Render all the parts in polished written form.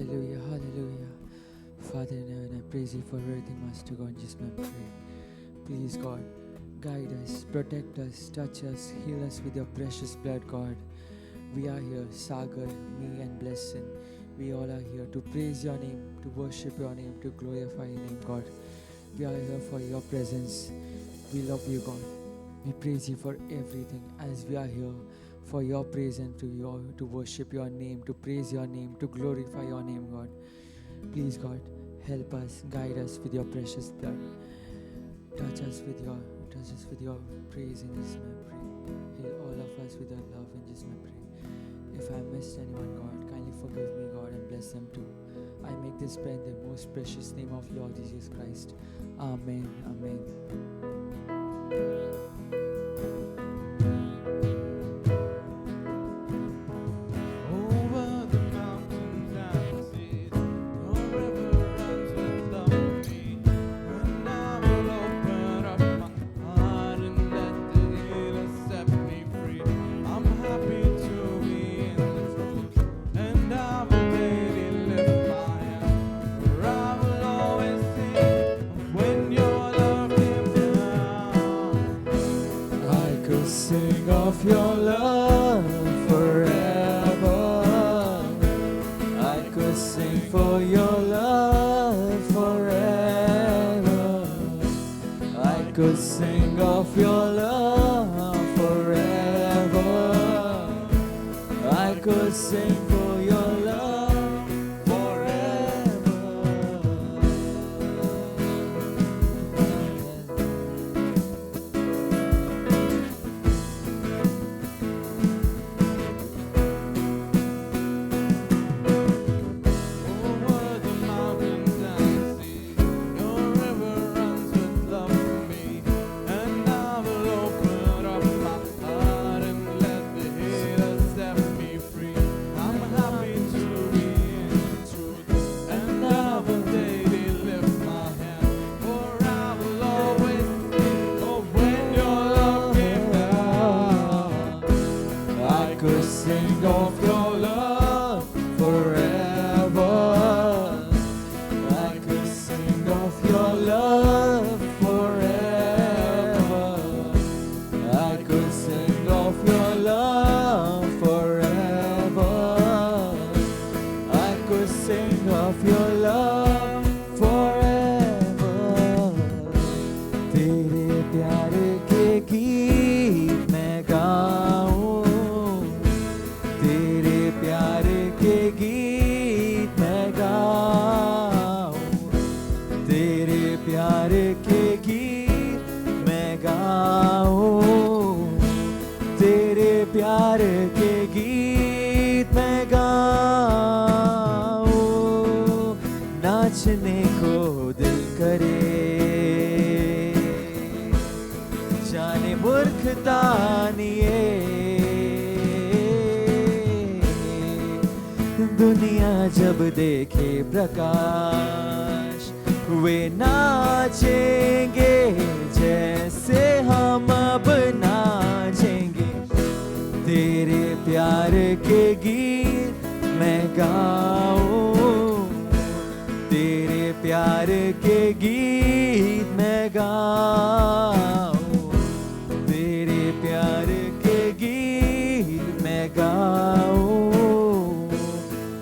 Hallelujah, hallelujah. Father in heaven, I praise you for everything, Master God. Just my prayer. Please, God, guide us, protect us, touch us, heal us with your precious blood, God. We are here, Sagar, me, and Blessing. We all are here to praise your name, to worship your name, to glorify your name, God. We are here for your presence. We love you, God. We praise you for everything as we are here for your praise and to worship your name, to praise your name, to glorify your name, God. Please, God, help us, guide us with your precious blood. Touch us with your praise in this memory. Heal all of us with your love in this memory. If I missed anyone, God, kindly forgive me, God, and bless them too. I make this prayer in the most precious name of Lord Jesus Christ. Amen. Amen. Sing of your love forever. I could sing for your love forever. I could sing of your love forever. I could sing for your love forever. Sing of your love forever. I could sing of your love forever. I could sing of your love forever. I could sing of your love forever. तेरे प्यार के गीत मैं गाऊं, प्यार के गीत मैं गाऊं, तेरे प्यार के गीत मैं गाऊं, तेरे प्यार के गीत मैं गाऊं, नाचने को दिल करे, जाने मूर्खता निये, दुनिया जब देखे प्रकाश, वे नाचेंगे जैसे हम अब नाचेंगे, तेरे प्यार के गीत मैं गाऊं, तेरे प्यार के गीत मैं गाऊं, तेरे प्यार के गीत मैं गाऊं,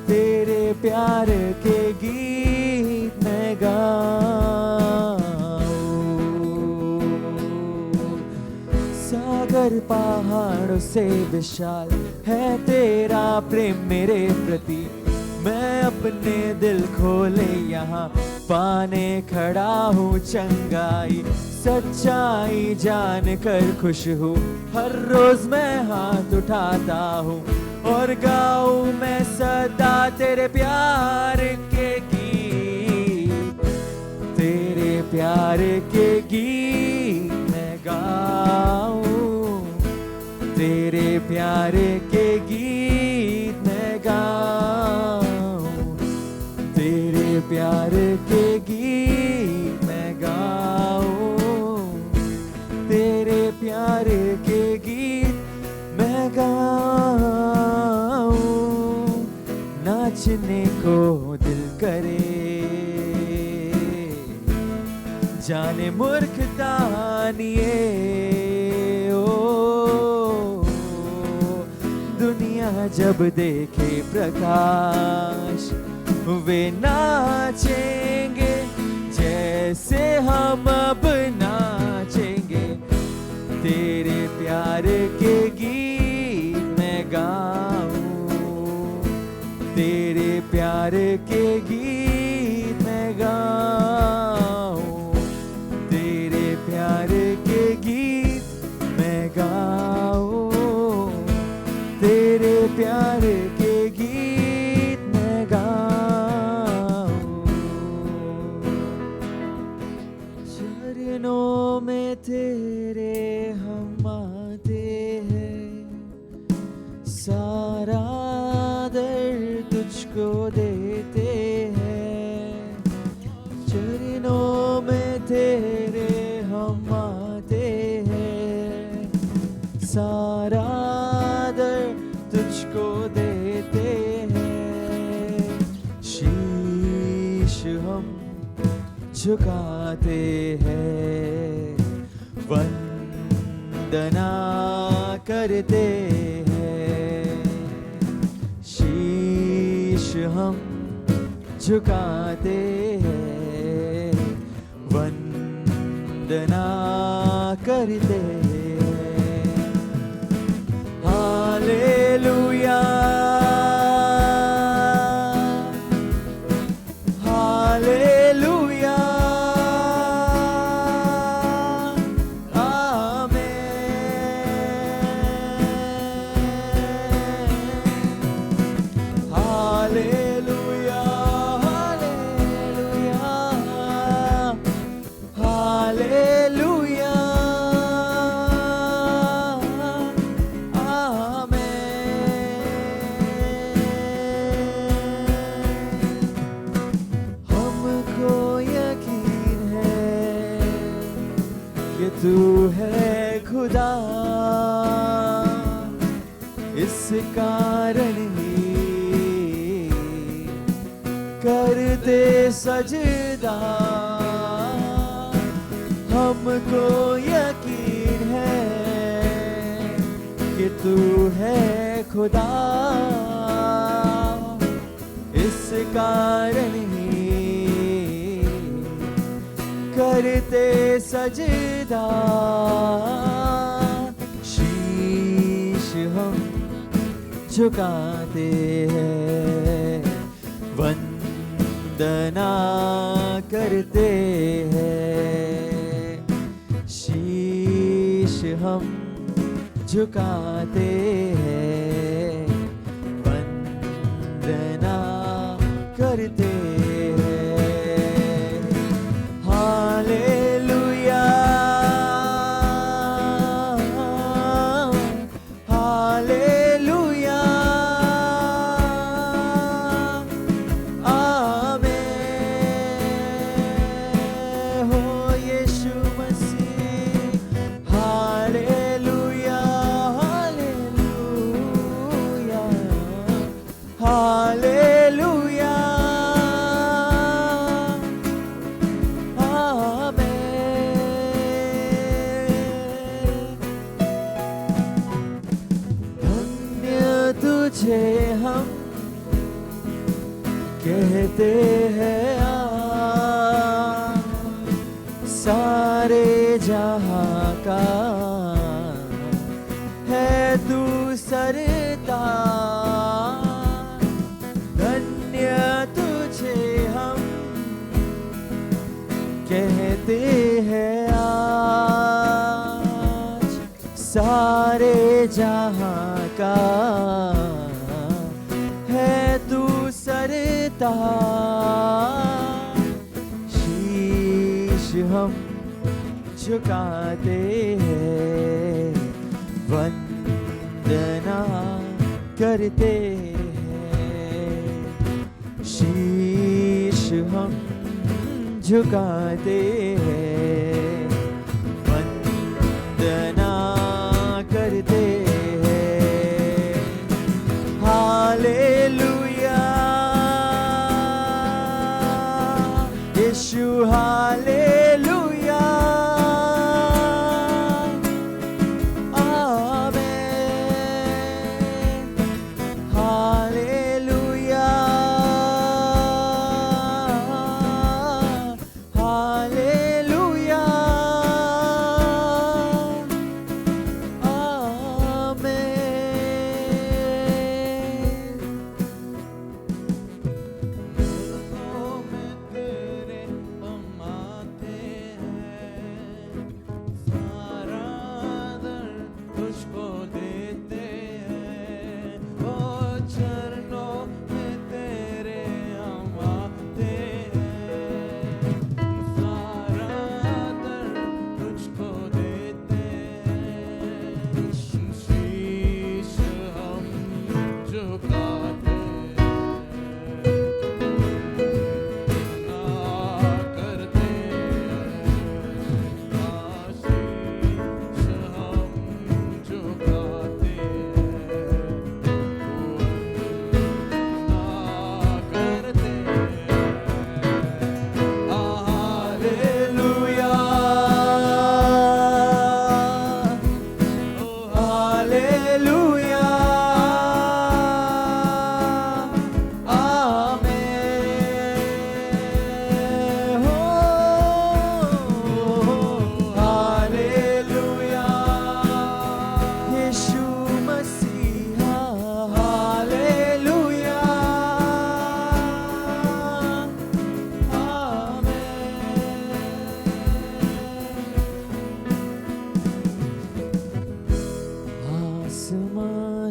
तेरे प्यार के गीत मैं गाऊं। सागर पहाड़ों से विशाल है तेरा प्रेम मेरे प्रति, मैं अपने दिल खोले यहाँ पाने खड़ा हूँ चंगाई, सच्चाई जान कर खुश हूँ, हर रोज मैं हाथ उठाता हूँ और गाऊं मैं सदा तेरे प्यार के गीत, तेरे प्यार के गीत मैं गाऊं, तेरे प्यार के गीत मैं गाऊं, तेरे प्यार के गीत मैं गाऊं, तेरे प्यार के गीत मैं गाऊं, नाचने को जाने मूर्खता निये ओ दुनिया जब देखे प्रकाश वे नाचेंगे जैसे हम अब नाचेंगे तेरे प्यार के गीत मैं गाऊं तेरे प्यार के गीत मैं गाऊं तेरे प्यार के गीत मैं गाऊं तेरे प्यार के गीत मैं गाऊं चरणों में तेरे हम आते हैं सारा दर्द तुझको देते हैं चरणों में तेरे हम आते हैं सारा दर्द तुझको देते हैं शीश हम झुकाते हैं वंदना करते हैं शीश हम झुकाते हैं वंदना करते हैं हालेलुया हालेलुया तू है खुदा इस कारण ही करते सजदा हमको यकीन है कि तू है खुदा इस कारण ही करते सजदा शीश हम झुकाते हैं वंदना करते हैं शीश हम झुकाते हैं वंदना करते हालेलुया हालेलुया आमीन हो यीशु मसीह हालेलुया हालेलुया हालेलुया तुझे हम कहते हैं सारे जहां का है तू सरदार धन्य तुझे हम कहते हैं आज सारे जहां का है तू सरदार शीश हम झुकाते हैं वंदना करते हैं शीश हम झुकाते हैं वंदना करते हैं हालेलुया यीशु हालेलुया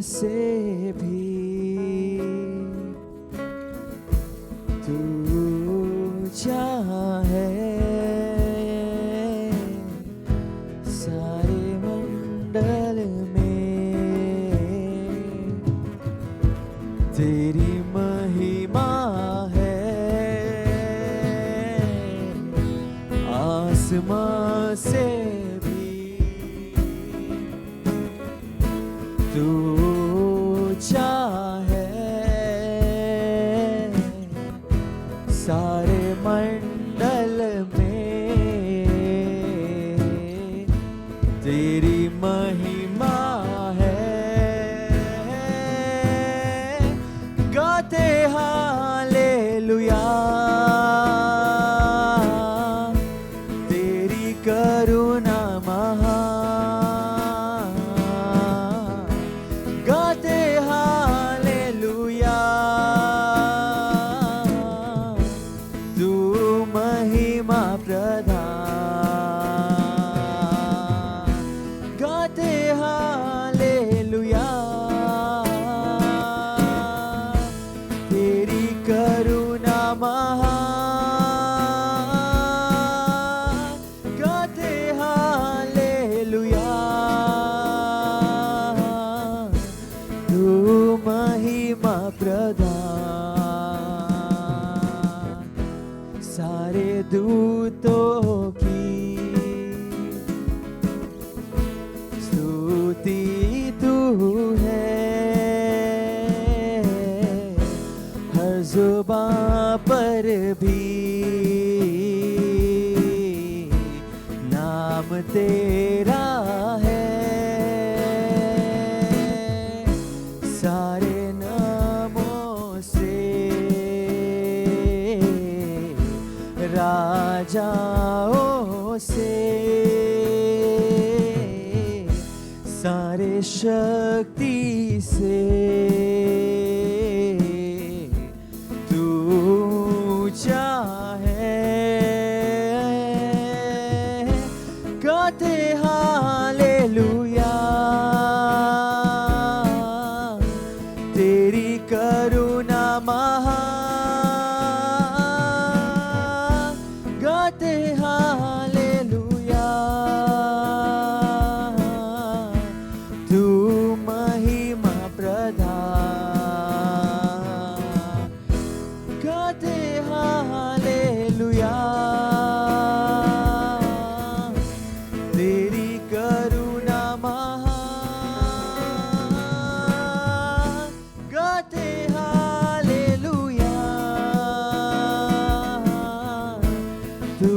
से भी तू चाहे सारे मंडल में तेरी महिमा है आसमां से तू चाहे सारे मंडल में तेरी महिमा है गाते हालेलुया तेरी करुणा महान गाते हालेलुया तू महिमा प्रधान गाते हालेलुया तेरी करुणा महान गाते हालेलुया तू महिमा प्रधान सारे दूतों की स्तुति तू है हर जुबां पर भी नाम तेरा है सारे नामों से राजाओं से सारे शक्ति से तू चाहे गाते हालेलुया तेरी करुणा महान गाते हालेलुया तू महिमा प्रधान गाते हालेलुया तेरी करुणा महान गाते हालेलुया तू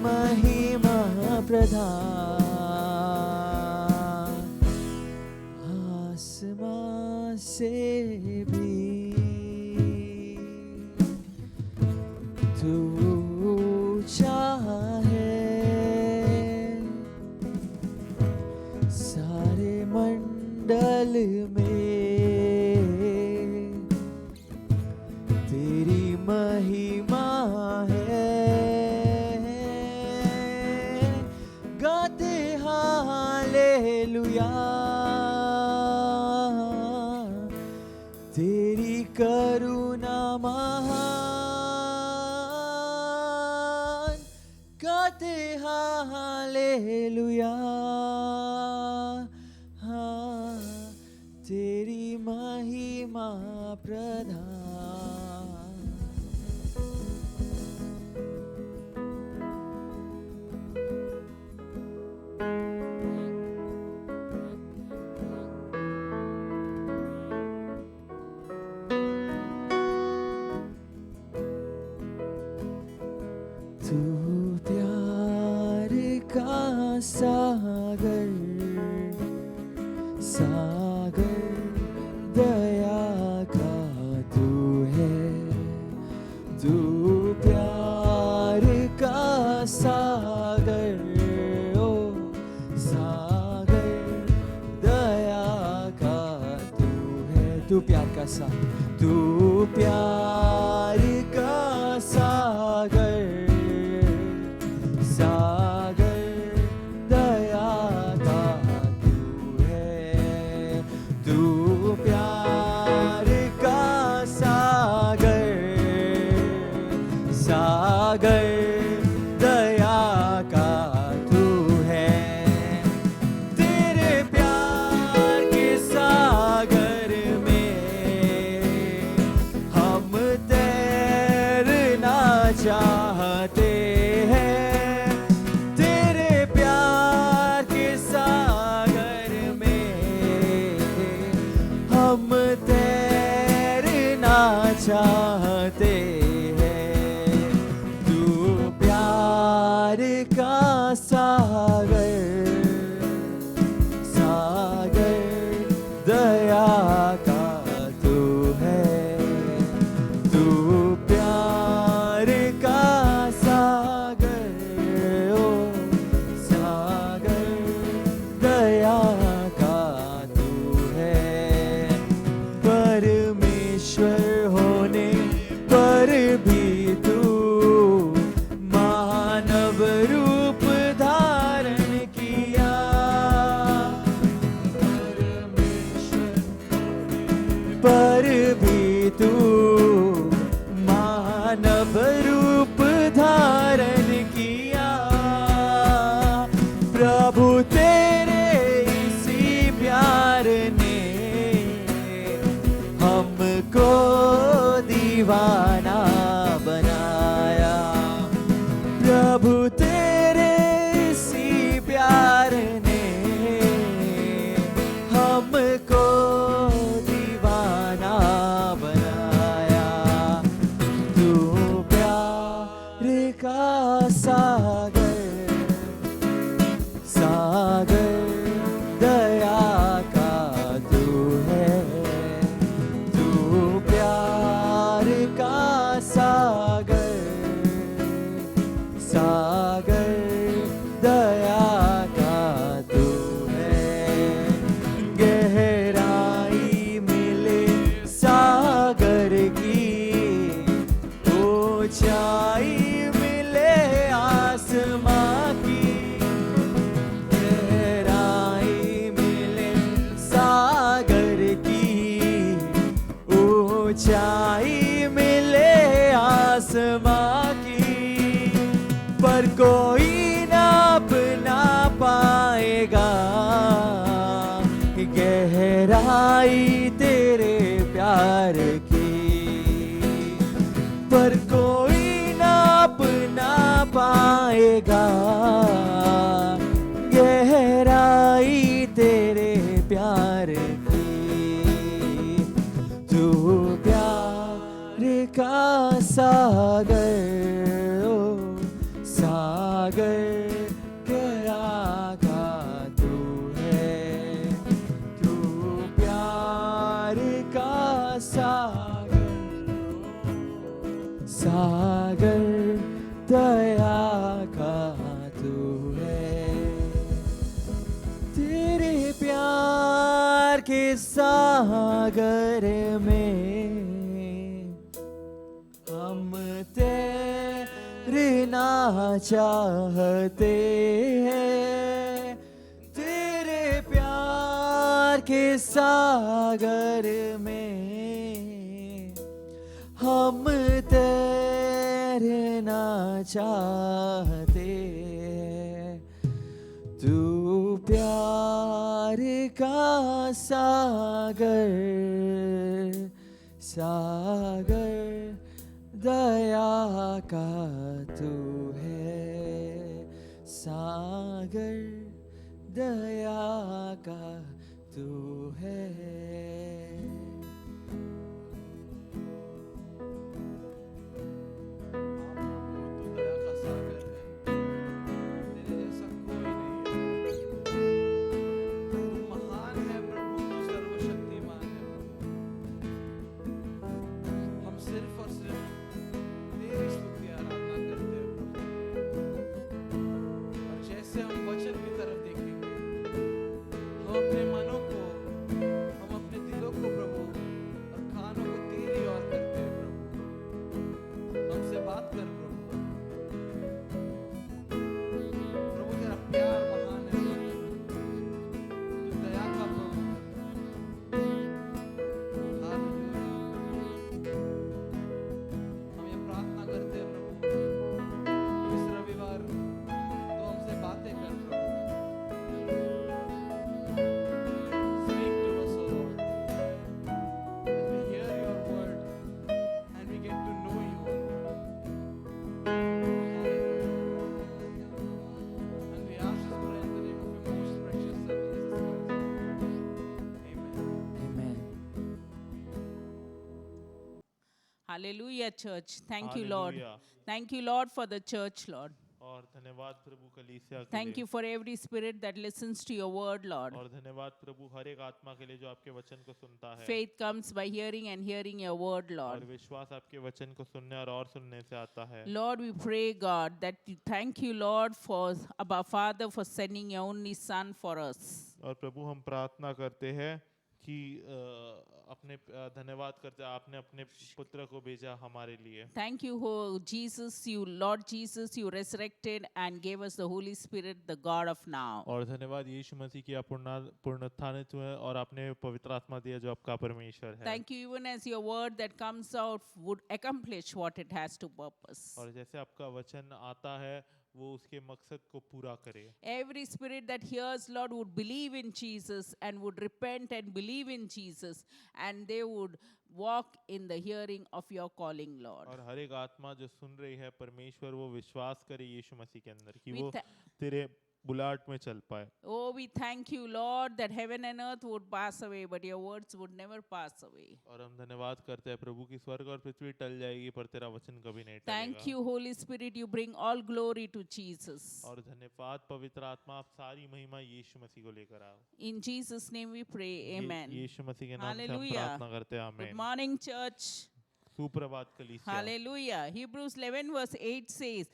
महिमा प्रधान आसमां से भी तू चाहे सारे मंडल में तेरी महिमा है गाते हालेलुया तेरी करुणा महान गाते हालेलुया तेरी महिमा प्रधान तू प्यार का सागर सागर दया का तू है तू प्यार का सागर ओ सागर दया का तू है तू प्यार का सागर तू प्यार का सागर सागर दया का तू है तू गहराई तेरे प्यार की, पर कोई नाप ना पाएगा गहराई तेरे प्यार की। तू प्यार का सागर, ओ सागर गया का तू है। तू प्यार का सागर, सागर दया का तू है। तेरे प्यार के सागर में हम तैरना चाहते हैं। तेरे प्यार के सागर में हम तैरना चाहते हैं। तू प्यार का सागर, सागर दया का तू है। सागर दया का तू है। Hallelujah, church. Thank you, Lord. Thank you, Lord, for the church, Lord. और धन्यवाद प्रभु कलीसिया के Thank लिए। you for every spirit that listens to your word, Lord. और धन्यवाद प्रभु हर एक आत्मा के लिए जो आपके वचन को सुनता है। Faith comes by hearing and hearing your word, और Lord. विश्वास आपके वचन को सुनने और सुनने से आता है। Lord, we pray, God, that thank you, Lord, for our Father for sending your only Son for us. और प्रभु हम प्रार्थना करते हैं कि अपने धन्यवाद करते हैं आपने अपने पुत्र को भेजा हमारे लिए। Thank you, oh Jesus, you Lord Jesus, you resurrected and gave us the Holy Spirit, the God of now. और धन्यवाद यीशु मसीह की आप पुनरुत्थानित हुए और आपने पवित्र आत्मा दिया जो आपका परमेश्वर है। Thank you, even as your word that comes out would accomplish what it has to purpose. और जैसे आपका वचन आता है वो उसके मकसद को पूरा करे। Every spirit that hears, Lord, would believe in Jesus and would repent and believe in Jesus, and they would walk in the hearing of your calling, Lord. और हर एक आत्मा जो सुन रही है परमेश्वर वो विश्वास करे यीशु मसीह के अंदर कि We वो तेरे बुलाहट में चल पाए। Oh, we thank you, Lord, that heaven and earth would pass away, but your words would never pass away. और हम धन्यवाद करते हैं प्रभु की स्वर्ग और पृथ्वी टल जाएगी पर तेरा वचन कभी नहीं टलेगा। Thank you, Holy Spirit, you bring all glory to Jesus. और धन्यवाद पवित्र आत्मा आप सारी महिमा यीशु मसीह को लेकर आओ। In Jesus' name we pray, amen. यीशु मसीह के नाम से हम Hallelujah. प्रार्थना करते हैं Good आमीन। morning, church. सुप्रभात कलीसिया। Hallelujah. Hebrews 11 verse 8 says,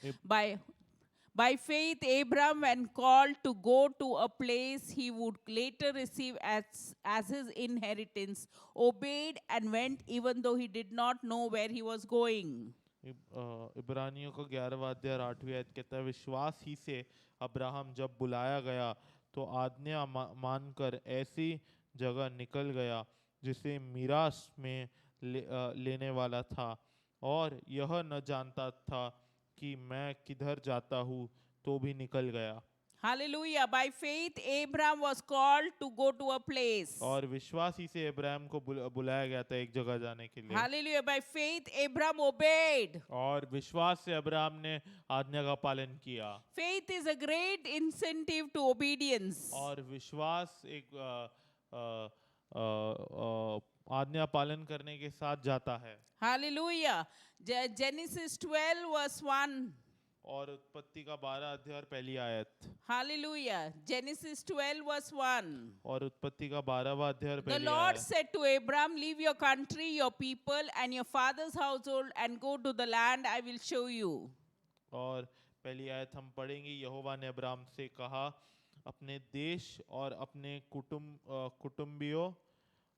By faith, Abraham, when called to go to a place he would later receive as his inheritance, obeyed and went even though he did not know where he was going. इब्रानियों को 11वां अध्याय 8वीं आयत कहता है विश्वास ही से Abraham जब बुलाया गया तो आज्ञा मानकर ऐसी जगह निकल गया जिसे मीरास में लेने वाला था और यह न जानता था कि मैं किधर जाता हूँ तो भी निकल गया। Hallelujah. By faith, Abraham was called to go to a place. और विश्वास ही से इब्राहिम को बुलाया गया था एक जगह जाने के लिए। Hallelujah. By faith, Abraham obeyed. और विश्वास से अब्राहम ने आज्ञा का पालन किया। Faith is a great incentive to obedience. और विश्वास एक आज्ञा पालन करने के साथ जाता है। Hallelujah. Genesis 12 verse 1. और उत्पत्ति का 12 अध्याय और पहली आयत। Hallelujah. Genesis 12 verse 1. और उत्पत्ति का 12वां अध्याय और The पहली Lord आयत। said to Abraham, leave your country, your people, and your father's household, and go to the land I will show you. और पहली आयत हम पढ़ेंगे। यहोवा ने अब्राहम से कहा, अपने देश और अपने कुटुंबियों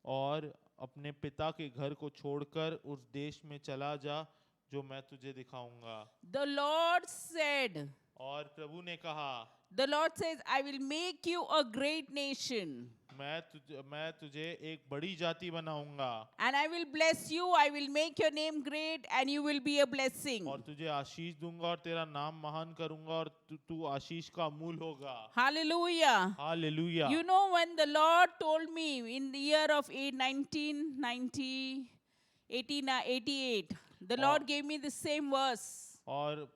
और अपने पिता के घर को छोड़कर उस देश में चला जा जो मैं तुझे दिखाऊंगा। The Lord said, और प्रभु ने कहा, the Lord says, I will make you a great nation. मैं तुझे एक बड़ी जाति बनाऊंगा। And I will bless you, I will make your name great, and you will be a blessing. और तुझे आशीष दूंगा और तेरा नाम महान करूंगा और तू आशीष का मूल होगा। Hallelujah. Hallelujah. You know, when the Lord told me in the year of 1888, the Lord gave me the same verse. और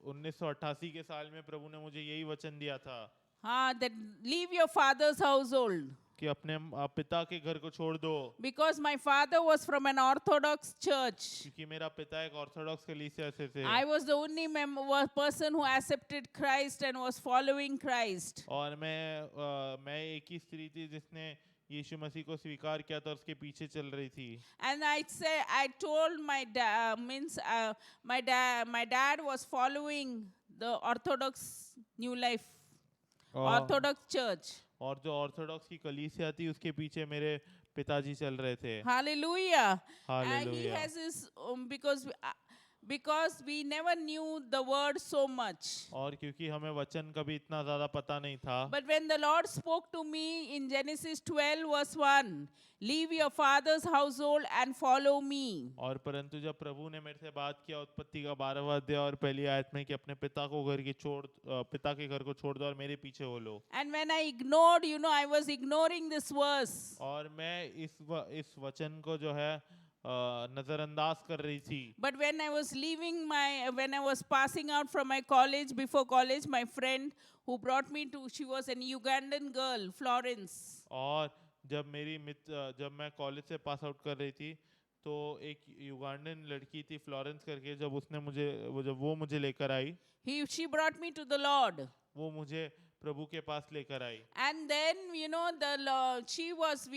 1988 के साल में प्रभु ने मुझे यही वचन दिया था That leave your father's household. कि अपने पिता के घर को छोड़ दो। Because my father was from an Orthodox church. क्योंकि मेरा पिता एक ऑर्थोडॉक्स कलीसिया से थे। I was the only person who accepted Christ and was following Christ. और मैं एक ही स्त्री थी जिसने यीशु मसीह को स्वीकार किया था और उसके पीछे चल रही थी। And I told my dad was following the Orthodox New Life, Orthodox Church. और जो ऑर्थोडॉक्स की कलीसिया थी उसके पीछे मेरे पिताजी चल रहे थे। Hallelujah. And he Hallelujah. has his because we never knew the word so much. और क्योंकि हमें वचन कभी इतना ज्यादा पता नहीं था। But when the Lord spoke to me in Genesis 12 verse 1, leave your father's household and follow me. और परंतु जब प्रभु ने मेरे से बात किया उत्पत्ति का 12वां अध्याय और पहली आयत में कि अपने पिता के घर को छोड़ दो और मेरे पीछे हो लो। And when I ignored, I was ignoring this verse. और मैं इस वचन को जो है नजरअंदाज कर रही थी। But when I was when I was passing out from my college, before college, my friend who brought me she was an Ugandan girl, Florence. और जब मैं कॉलेज से पास आउट कर रही थी तो एक युगांडन लड़की थी फ्लोरेंस करके, जब वो मुझे लेकर आई। She brought me to the Lord. वो मुझे प्रभु के पास लेकर आई। And then we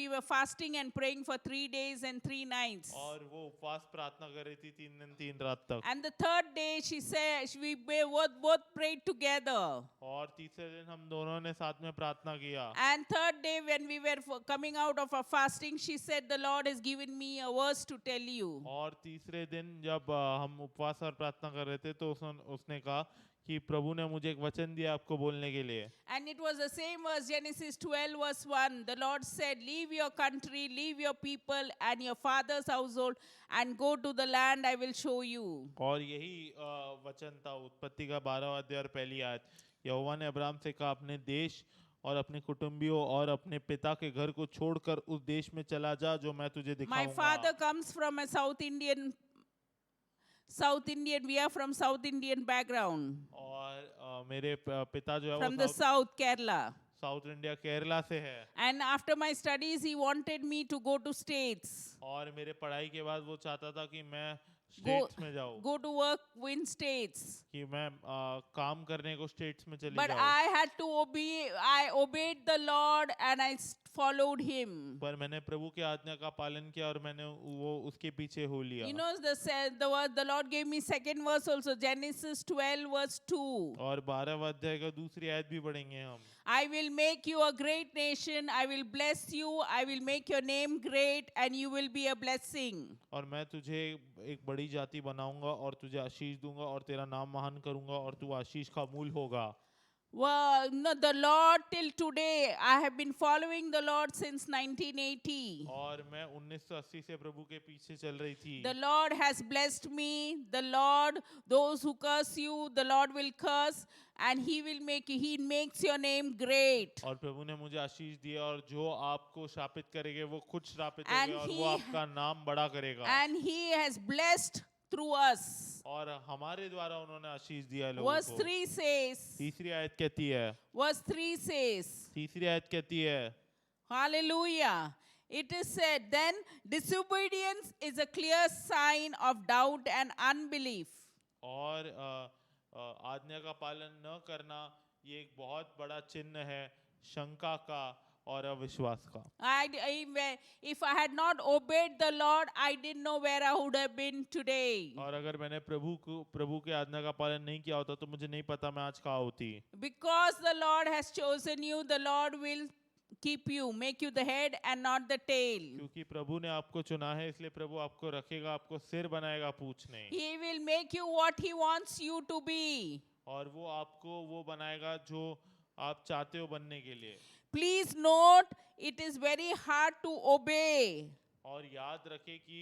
were fasting and praying for 3 days and 3 nights. और वो उपवास प्रार्थना कर रही थी 3 दिन 3 रात तक। And the third day she said we both prayed together. और तीसरे दिन हम दोनों ने साथ में प्रार्थना किया। And third day when we were coming out of our fasting, she said, the Lord has given me a verse to tell you. और तीसरे दिन जब हम उपवास और प्रार्थना कर रहे थे तो उसने कहा कि प्रभु ने मुझे एक वचन दिया आपको बोलने के लिए। And it was the same verse, Genesis 12 verse 1. The Lord said, leave your country, leave your people and your father's household and go to the land I will show you. और यही वचन था उत्पत्ति का 12वां अध्याय और पहली आयत। यहोवा ने अब्राहम से कहा, अपने देश और अपने कुटुंबियों और अपने पिता के घर को छोड़कर उस देश में चला जा जो मैं तुझे दिखाऊंगा। My father comes from a South Indian, we are from South Indian background. और मेरे पिता जो है from वो the South, Kerala. South India Kerala से है। And after my studies, he wanted me to go to States. और मेरे पढ़ाई के बाद वो चाहता था कि मैं स्टेट्स में जाऊँ, Go to work in States. कि मैं काम करने को स्टेट्स में चली But जाऊँ। I had to I obeyed the Lord and I followed him. पर मैंने प्रभु के आज्ञा का पालन किया और मैंने उसके पीछे हो लिया। The Lord gave me second verse also, Genesis 12 verse 2. और 12वां अध्याय का दूसरी आयत भी पढ़ेंगे हम। I will make you a great nation, I will bless you, I will make your name great and you will be a blessing. और मैं तुझे एक बड़ी जाति बनाऊंगा और तुझे आशीष दूंगा और तेरा नाम महान करूंगा और तू आशीष का मूल होगा। Well, no, the Lord till today, I have been following the Lord since 1980. और मैं 1980 से प्रभु के पीछे चल रही थी। The Lord has blessed me. The Lord, those who curse you, the Lord will curse, and He makes your name great. और प्रभु ने मुझे आशीष दिया और जो आपको शापित करेंगे वो खुद शापित And होंगे और he- वो आपका नाम बड़ा करेगा। And He has blessed through us. और हमारे द्वारा उन्होंने आशीष दिया है लोगों Verse को। 3 says, तीसरी आयत कहती है, verse 3 says, तीसरी आयत कहती है, hallelujah. It is said, then disobedience is a clear sign of doubt and unbelief. और आज्ञा का पालन न करना ये एक बहुत बड़ा चिन्ह है शंका का और अविश्वास का। If I had not obeyed the Lord, I didn't know where I would have been today. और अगर मैंने प्रभु के आज्ञा का पालन नहीं किया होता तो मुझे नहीं पता मैं आज कहाँ होती। Because the Lord has chosen you, the Lord will keep you, make you the head and not the tail. क्योंकि प्रभु ने आपको चुना है इसलिए प्रभु आपको रखेगा, आपको सिर बनाएगा, पूंछ नहीं। He will make you what He wants you to be. और वो आपको वो बनाएगा जो आप चाहते हो बनने के लिए। Please note, it is very hard to obey. और याद रखें कि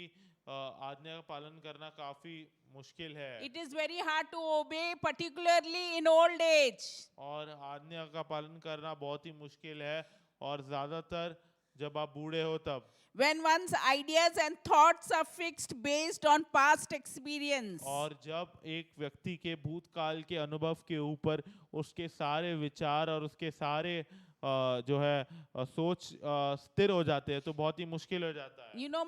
आज्ञा का पालन करना काफी मुश्किल है। It is very hard to obey, particularly in old age. और आज्ञा का पालन करना बहुत ही मुश्किल है और ज्यादातर जब आप बूढ़े हो तब। When one's ideas and thoughts are fixed based on past experience. और जब एक व्यक्ति के भूतकाल के अनुभव के ऊपर उसके सारे विचार और उसके सारे जो है सोच स्थिर हो जाते हैं तो बहुत ही मुश्किल हो जाता है। You know,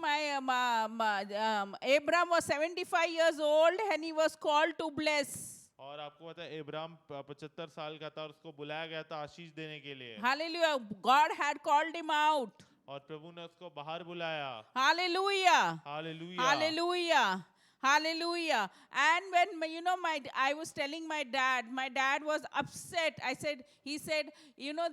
Abraham was 75 years old and he was called to bless. और आपको पता है इब्राहिम 75 साल का था और उसको बुलाया गया था आशीष देने के लिए। Hallelujah. God had called him out. और प्रभु ने उसको बाहर बुलाया। Hallelujah. Hallelujah. Hallelujah. Hallelujah. And when, I was telling my dad was upset. He said,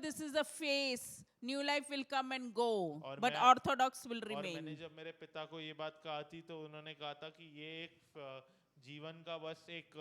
this is a phase. New life will come and go, और but मैं- Orthodox will और मैंने remain. जब मेरे पिता को ये बात कहा थी तो उन्होंने कहा था कि ये एक जीवन का बस एक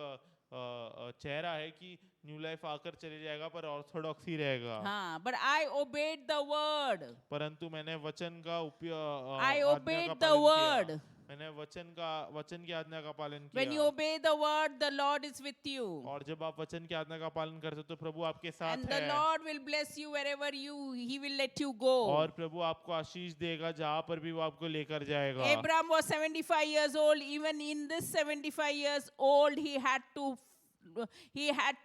चेहरा है कि न्यू लाइफ आकर चले जाएगा पर ऑर्थोडॉक्स ही रहेगा। But I obeyed the word. परंतु मैंने वचन का उपयोग I obeyed the word. मैंने वचन की आज्ञा का पालन When you किया। obey the word, the Lord is with you. और जब आप वचन की आज्ञा का पालन करते हो तो प्रभु आपके साथ And the है। Lord will bless you wherever He will let you go. और प्रभु आपको आशीष देगा जहाँ पर भी वो आपको लेकर जाएगा। Abraham was 75 years old. Even in this 75 years old, he had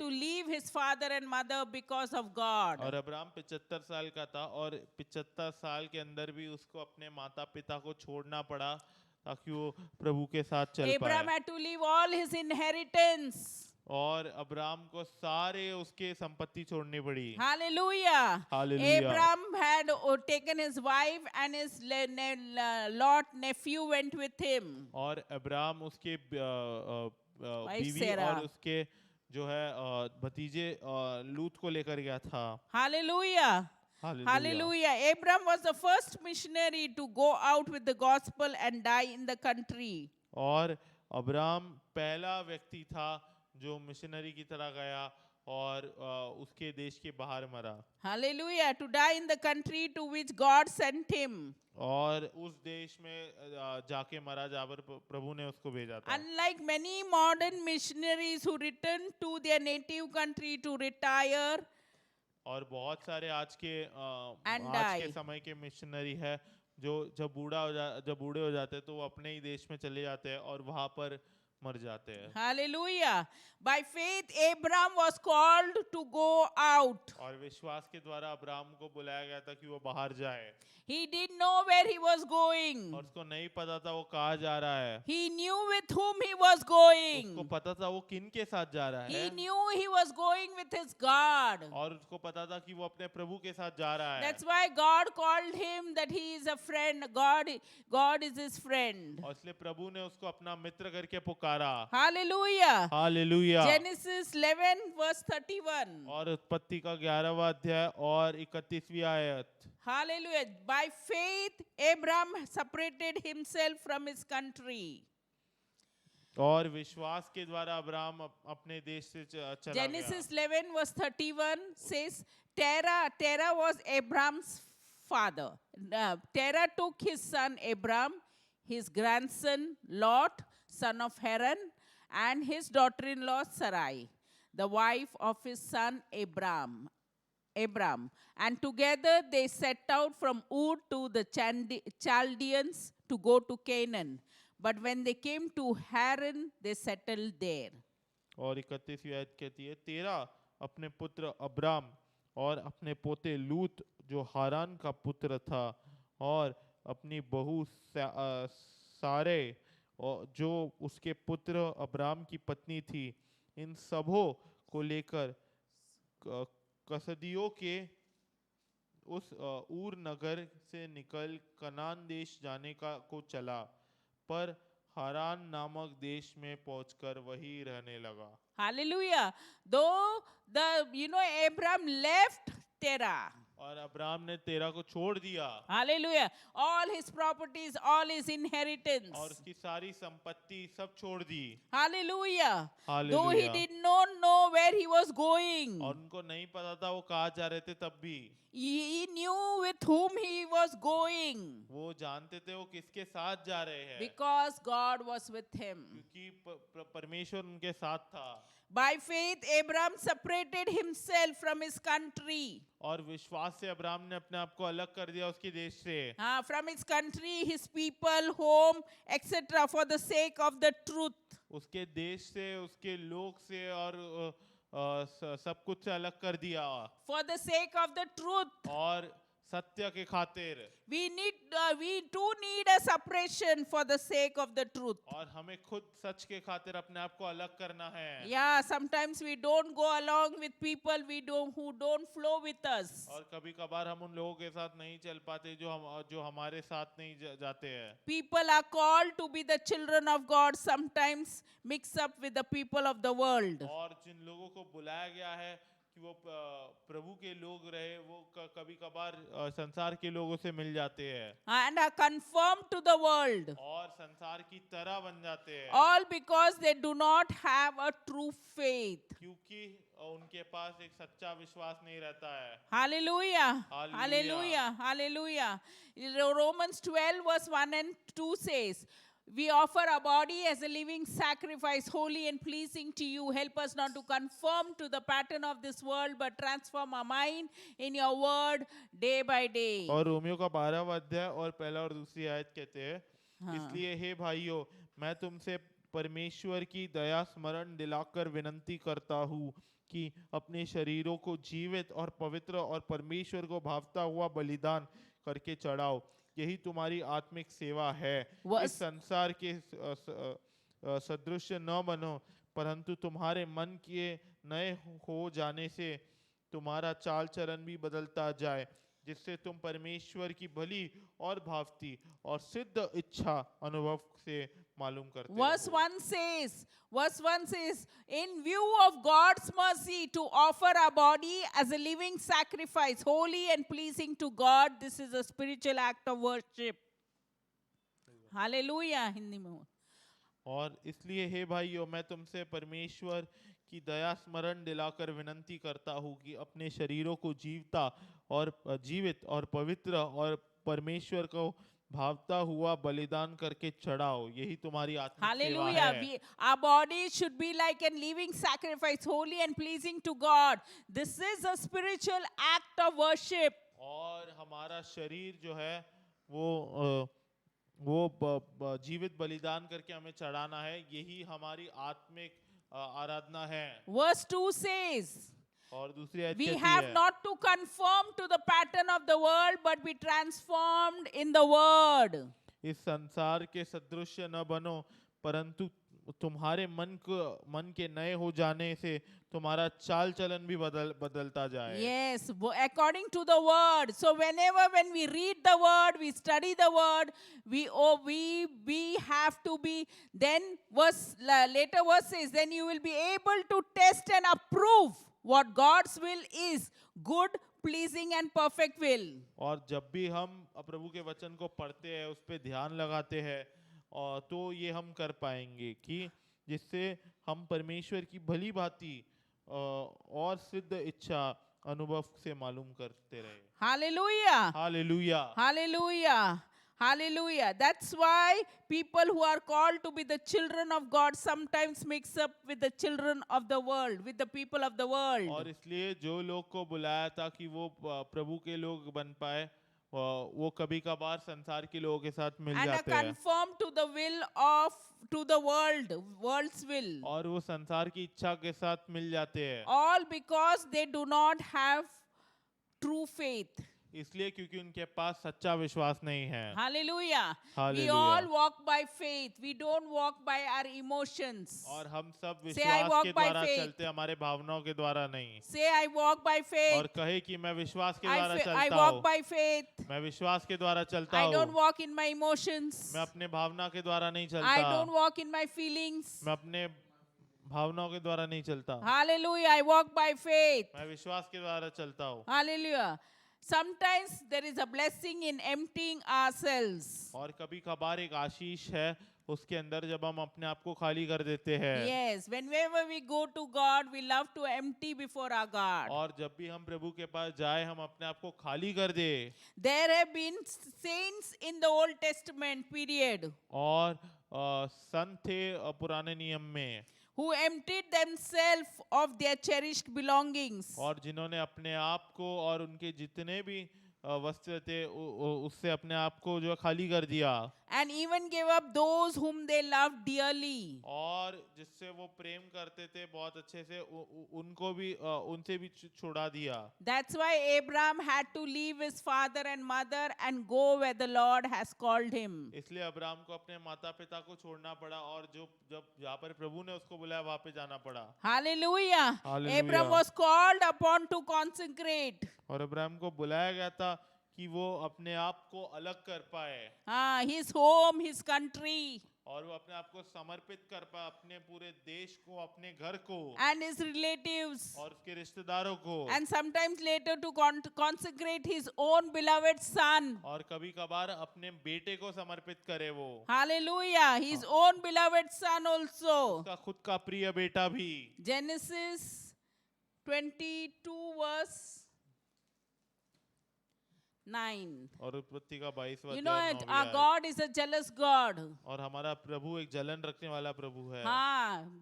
to leave his father and mother because of God. और अब्राहम 75 साल का था और 75 साल के अंदर भी उसको अपने माता पिता को छोड़ना पड़ा ताकि वो प्रभु के साथ चल Abraham पाए। had to leave all his inheritance. और अब्राहम को सारे उसके संपत्ति छोड़नी पड़ी। Hallelujah. Hallelujah. Abraham had taken his wife and his Lot nephew went with him. और अब्राहम उसके बीवी Sarah. और उसके जो है भतीजे लूत को लेकर गया था। Hallelujah. Hallelujah. Abraham was the first missionary to go out with the gospel and die in the country. और अब्राहम पहला व्यक्ति था जो मिशनरी की तरह गया और उसके देश के बाहर मरा। Hallelujah. To die in the country to which God sent him. और उस देश में जाके मरा जहाँ पर प्रभु ने उसको भेजा था। Unlike many modern missionaries who return to their native country to retire, और बहुत सारे आज के And आज के die. समय के मिशनरी है जो जब बूढ़े हो जाते हैं तो वो अपने ही देश में चले जाते हैं और वहाँ पर मर जाते हैं। hallelujah. By faith, Abraham was called to go out. और विश्वास के द्वारा अब्राहम को बुलाया गया था कि वो बाहर जाए। He didn't know where he was going. और उसको नहीं पता था वो कहाँ जा रहा है। He knew with whom he was going. उसको पता था वो किन के साथ जा रहा He है। knew he was going with his God. और उसको पता था कि वो अपने प्रभु के साथ जा रहा है। That's why God called him that he is a friend. God is his friend. और इसलिए प्रभु ने उसको अपना मित्र करके पुकारा। Hallelujah. हालेलुया। Genesis 11 verse 31. और उत्पत्ति का 11वां अध्याय और 31वीं आयत। Hallelujah. By faith, Abraham separated himself from his country. और विश्वास के द्वारा अब्राहम अपने देश से चला गया। Genesis 11 verse 31 says, Terah was Abram's father. Terah took his son Abram, his grandson Lot, son of Haran, and his daughter-in-law Sarai, the wife of his son Abram. And together they set out from Ur to the Chaldeans to go to Canaan. But when they came to Haran, they settled there. और 31वीं आयत कहती है, तेरा अपने पुत्र Abram और अपने पोते लूत जो हारान का पुत्र था और अपनी बहू सारे और जो उसके पुत्र अब्राम की पत्नी थी, इन सबों को लेकर कसदियों के उस ऊर नगर से निकल कनान देश जाने को चला, पर हारान नामक देश में पहुंचकर वही रहने लगा। Hallelujah. Though Abram left Terah. और अब्राम ने तेरा को छोड़ दिया। Hallelujah. All his properties, all his inheritance. और उसकी सारी संपत्ति सब छोड़ दी। Hallelujah. Hallelujah. Though he did not know where he was going. और उनको नहीं पता था वो कहाँ जा रहे थे, तब भी He knew with whom he was going. वो जानते थे वो किसके साथ जा रहे हैं, Because God was with him. क्योंकि परमेश्वर उनके साथ था। By faith, Abram separated himself from his country. और विश्वास से अब्राम ने अपने आप को अलग कर दिया उसके देश से, From his country, his people, home, etc. for the sake of the truth. उसके देश से, उसके लोग से और सब कुछ से अलग कर दिया। For the sake of the truth. और सत्य के खातिर We too need a separation for the sake of the truth. और हमें खुद सच के खातिर अपने आप को अलग करना है। Yeah, sometimes we don't go along with people who don't flow with us. और कभी कभार हम उन लोगों के साथ नहीं चल पाते जो हमारे साथ नहीं जाते हैं। People are called to be the children of God, sometimes mix up with the people of the world. और जिन लोगों को बुलाया गया है कि वो प्रभु के लोग रहे, वो कभी कभार संसार के लोगों से मिल जाते हैं And are conformed to the world. और संसार की तरह बन जाते हैं, All because they do not have a true faith. क्योंकि उनके पास एक सच्चा विश्वास नहीं रहता है। Hallelujah. Hallelujah. Hallelujah. Hallelujah. Romans 12 verse 1 and 2 says, we offer our body as a living sacrifice, holy and pleasing to you. Help us not to conform to the pattern of this world, but transform our mind in your word day by day. और Romeo का 12वां अध्याय और पहला और दूसरी आयत कहते हैं, इसलिए हे भाइयों, मैं तुमसे परमेश्वर की दया स्मरण दिलाकर विनती करता हूँ कि अपने शरीरों को जीवित और पवित्र और परमेश्वर को भावता हुआ बलिदान करके चढ़ाओ, यही तुम्हारी आत्मिक सेवा है। इस संसार के सदृश न बनो, परंतु तुम्हारे मन के नए हो जाने से तुम्हारा चाल चलन भी बदलता जाए, जिससे तुम परमेश्वर की भली और भावती और सिद्ध इच्छा अनुभव से मालूम करते हो। Verse 1 says, in view of God's mercy to offer our body as a living sacrifice, holy and pleasing to God, this is a spiritual act of worship. Hallelujah. Hindi में हो। और इसलिए हे भाइयों, मैं तुमसे परमेश्वर की दया स्मरण दिलाकर विनंती करता हूँ कि अपने शरीरों को जीवित और पवित्र और परमेश्वर को भावता हुआ बलिदान करके चढ़ाओ, यही तुम्हारी आत्मिक सेवा है। Hallelujah. Our body should be like a living sacrifice, holy and pleasing to God. This is a spiritual act of worship. और हमारा शरीर जो है वो जीवित बलिदान करके हमें चढ़ाना है, यही हमारी आत्मिक आराधना है। Verse 2 says, और दूसरी आयत we कहती have है, not to conform to the pattern of the world, but be transformed in the word. इस संसार के सदृश न बनो, परंतु तुम्हारे मन के नए हो जाने से तुम्हारा चाल चलन भी बदलता जाए। Yes, according to the word. So when we read the word, we study the word, we have to be, then later verse says, then you will be able to test and approve what God's will is, good, pleasing and perfect will. और जब भी हम प्रभु के वचन को पढ़ते हैं, उस पे ध्यान लगाते हैं, और तो ये हम कर पाएंगे कि जिससे हम परमेश्वर की भली भांति और सिद्ध इच्छा अनुभव से मालूम करते रहे। Hallelujah. Hallelujah. Hallelujah. Hallelujah. That's why people who are called to be the children of God sometimes mix up with the children of the world, with the people of the world. और इसलिए जो लोग को बुलाया था कि वो प्रभु के लोग बन पाए, वो कभी कभार संसार के लोगों के साथ मिल And are जाते हैं conformed to the will of, to the world's will. और वो संसार की इच्छा के साथ मिल जाते हैं, All because they do not have true faith. इसलिए क्योंकि उनके पास सच्चा विश्वास नहीं है। Hallelujah. We Hallelujah. all walk by faith. We don't walk by our emotions. और हम सब Say, I विश्वास walk के by द्वारा faith. चलते हैं, हमारे भावनाओं के द्वारा नहीं। Say, I walk by faith. और कहे कि मैं विश्वास के I द्वारा I चलता walk हूँ, by faith. मैं विश्वास के द्वारा चलता I don't हूँ, walk in my emotions. मैं अपने भावना के द्वारा नहीं I don't चलता, walk in my feelings. मैं अपने भावनाओं के द्वारा नहीं चलता, Hallelujah. I walk by faith. मैं विश्वास के द्वारा चलता हूँ। Hallelujah. Sometimes there is a blessing in emptying ourselves. और कभी कभार एक आशीष है उसके अंदर जब हम अपने आप को खाली कर देते हैं। Yes, whenever we go to God, we love to empty before our God. और जब भी हम प्रभु के पास जाए हम अपने आप को खाली कर दे। There have been saints in the Old Testament period और संत थे पुराने नियम में, who emptied themselves of their cherished belongings. और जिन्होंने अपने आप को और उनके जितने भी वस्त्र थे उससे अपने आप को जो है खाली कर दिया, And even gave up those whom they loved dearly. और जिससे वो प्रेम करते थे बहुत अच्छे से उनको भी उनसे भी छुड़ा दिया। That's why Abraham had to leave his father and mother and go where the Lord has called him. इसलिए अब्राहम को अपने माता पिता को छोड़ना पड़ा और जब जहाँ पर प्रभु ने उसको बुलाया वहाँ पे जाना पड़ा। Hallelujah. Hallelujah. Abraham was called upon to consecrate. और अब्राहम को बुलाया गया था कि वो अपने आप को अलग कर पाए His home, his country, और वो अपने आप को समर्पित कर पाए, अपने पूरे देश को, अपने घर को and his relatives. और उसके रिश्तेदारों को, And sometimes later to consecrate his own beloved son. और कभी कभार अपने बेटे को समर्पित करे वो, Hallelujah. His own beloved son also. उसका खुद का प्रिय बेटा भी। Genesis 22 verse 9. और उत्पत्ति का 22वां You know, अध्याय 9वीं our आयत। God is a jealous God. और हमारा प्रभु एक जलन रखने वाला प्रभु है।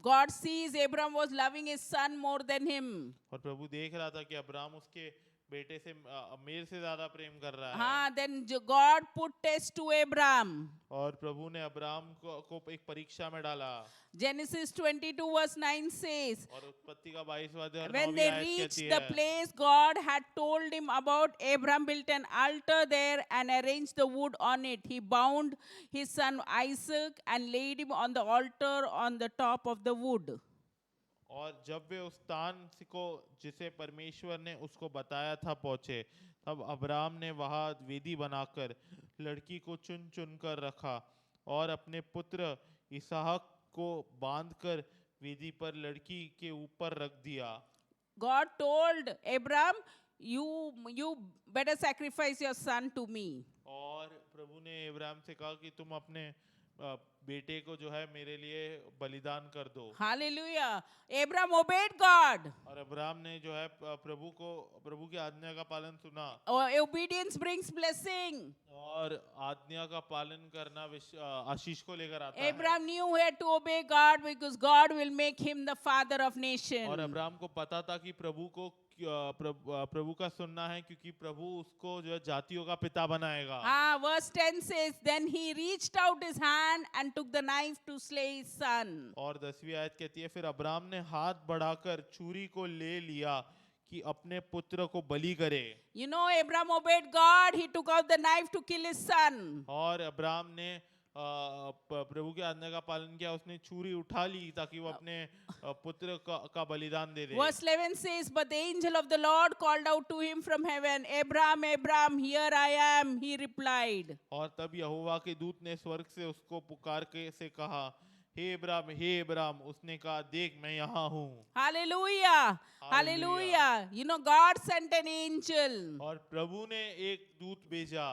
God sees Abraham was loving his son more than him. और प्रभु देख रहा था कि अब्राहम उसके बेटे से मेरे से ज्यादा प्रेम कर रहा है। Then God put test to Abraham. और प्रभु ने अब्राहम को एक परीक्षा में डाला। Genesis 22 verse 9 says, और उत्पत्ति का 22वां अध्याय और when 9वीं they आयत reached कहती the है, place God had told him about, Abraham built an altar there and arranged the wood on it. He bound his son Isaac and laid him on the altar on the top of the wood. और जब वे उस स्थान को जिसे परमेश्वर ने उसको बताया था पहुंचे, तब अब्राहम ने वहां वेदी बनाकर लड़की को चुन चुन कर रखा और अपने पुत्र इसहाक को बांधकर वेदी पर लड़की के ऊपर रख दिया। God told Abraham, you better sacrifice your son to me. और प्रभु ने अब्राहम से कहा कि तुम अपने बेटे को जो है मेरे लिए बलिदान कर दो। Hallelujah. Abraham obeyed God. और अब्राहम ने जो है प्रभु की आज्ञा का पालन सुना। Obedience brings blessing. और आज्ञा का पालन करना आशीष को लेकर आता है। Abraham knew he had to obey God because God will make him the father of nation. और अब्राहम को पता था कि प्रभु का सुनना है क्योंकि प्रभु उसको जो है जातियों का पिता बनाएगा। Verse 10 says, then he reached out his hand and took the knife to slay his son. और 10वीं आयत कहती है, फिर अब्राहम ने हाथ बढ़ाकर छुरी को ले लिया कि अपने पुत्र को बलि करे। You know, Abraham obeyed God. He took out the knife to kill his son. और अब्राहम ने प्रभु के आज्ञा का पालन किया, उसने छुरी उठा ली ताकि वो अपने पुत्र का बलिदान दे दे। Verse 11 says, but the angel of the Lord called out to him from heaven, Abraham, Abraham, here I am, he replied. और तब यहोवा के दूत ने स्वर्ग से उसको पुकार के से कहा, हे इब्राहिम, उसने कहा देख मैं यहाँ हूँ। Hallelujah. Hallelujah. Hallelujah. You know, God sent an angel. और प्रभु ने एक दूत भेजा,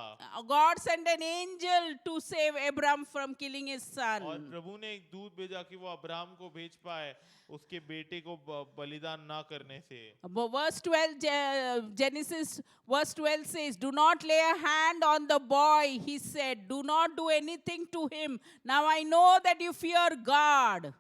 God sent an angel to save Abram from killing his और son. प्रभु ने एक दूत भेजा कि वो अब्राहम को भेज पाए उसके बेटे को बलिदान ना करने से। Verse 12, Genesis verse 12 says, "Do not lay a hand on the boy," he said. "Do not do anything to him. Now I know that you fear God,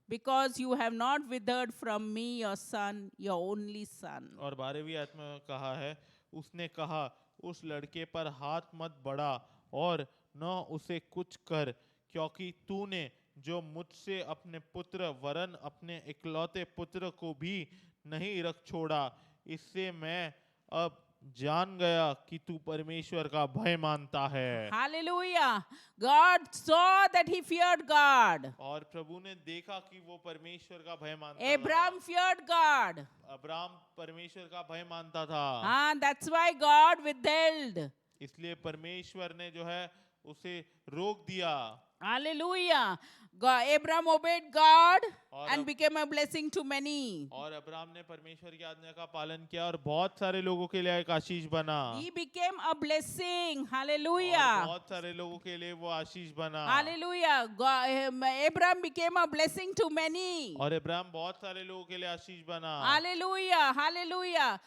because you have not withered from me your son, your only son." और 12वीं आयत में कहा है, उसने कहा उस लड़के पर हाथ मत बढ़ा और न उसे कुछ कर, क्योंकि तूने जो मुझसे अपने पुत्र वरन अपने इकलौते पुत्र को भी नहीं रख छोड़ा, इससे मैं अब जान गया कि तू परमेश्वर का भय मानता है। Hallelujah. God saw that he feared God. और प्रभु ने देखा कि वो परमेश्वर का भय मानता Abraham था। feared God. अब्राहम परमेश्वर का भय मानता था, And that's why God withheld. इसलिए परमेश्वर ने जो है उसे रोक दिया। Hallelujah. Abraham obeyed God और and अब- became a blessing to many. और अब्राहम ने परमेश्वर की आज्ञा का पालन किया और बहुत सारे लोगों के लिए एक आशीष बना। He became a blessing. और Hallelujah. बहुत सारे लोगों के लिए वो आशीष बना। Hallelujah. Abraham became a blessing to many. और अब्राहम बहुत सारे लोगों के लिए आशीष बना। Hallelujah. Hallelujah.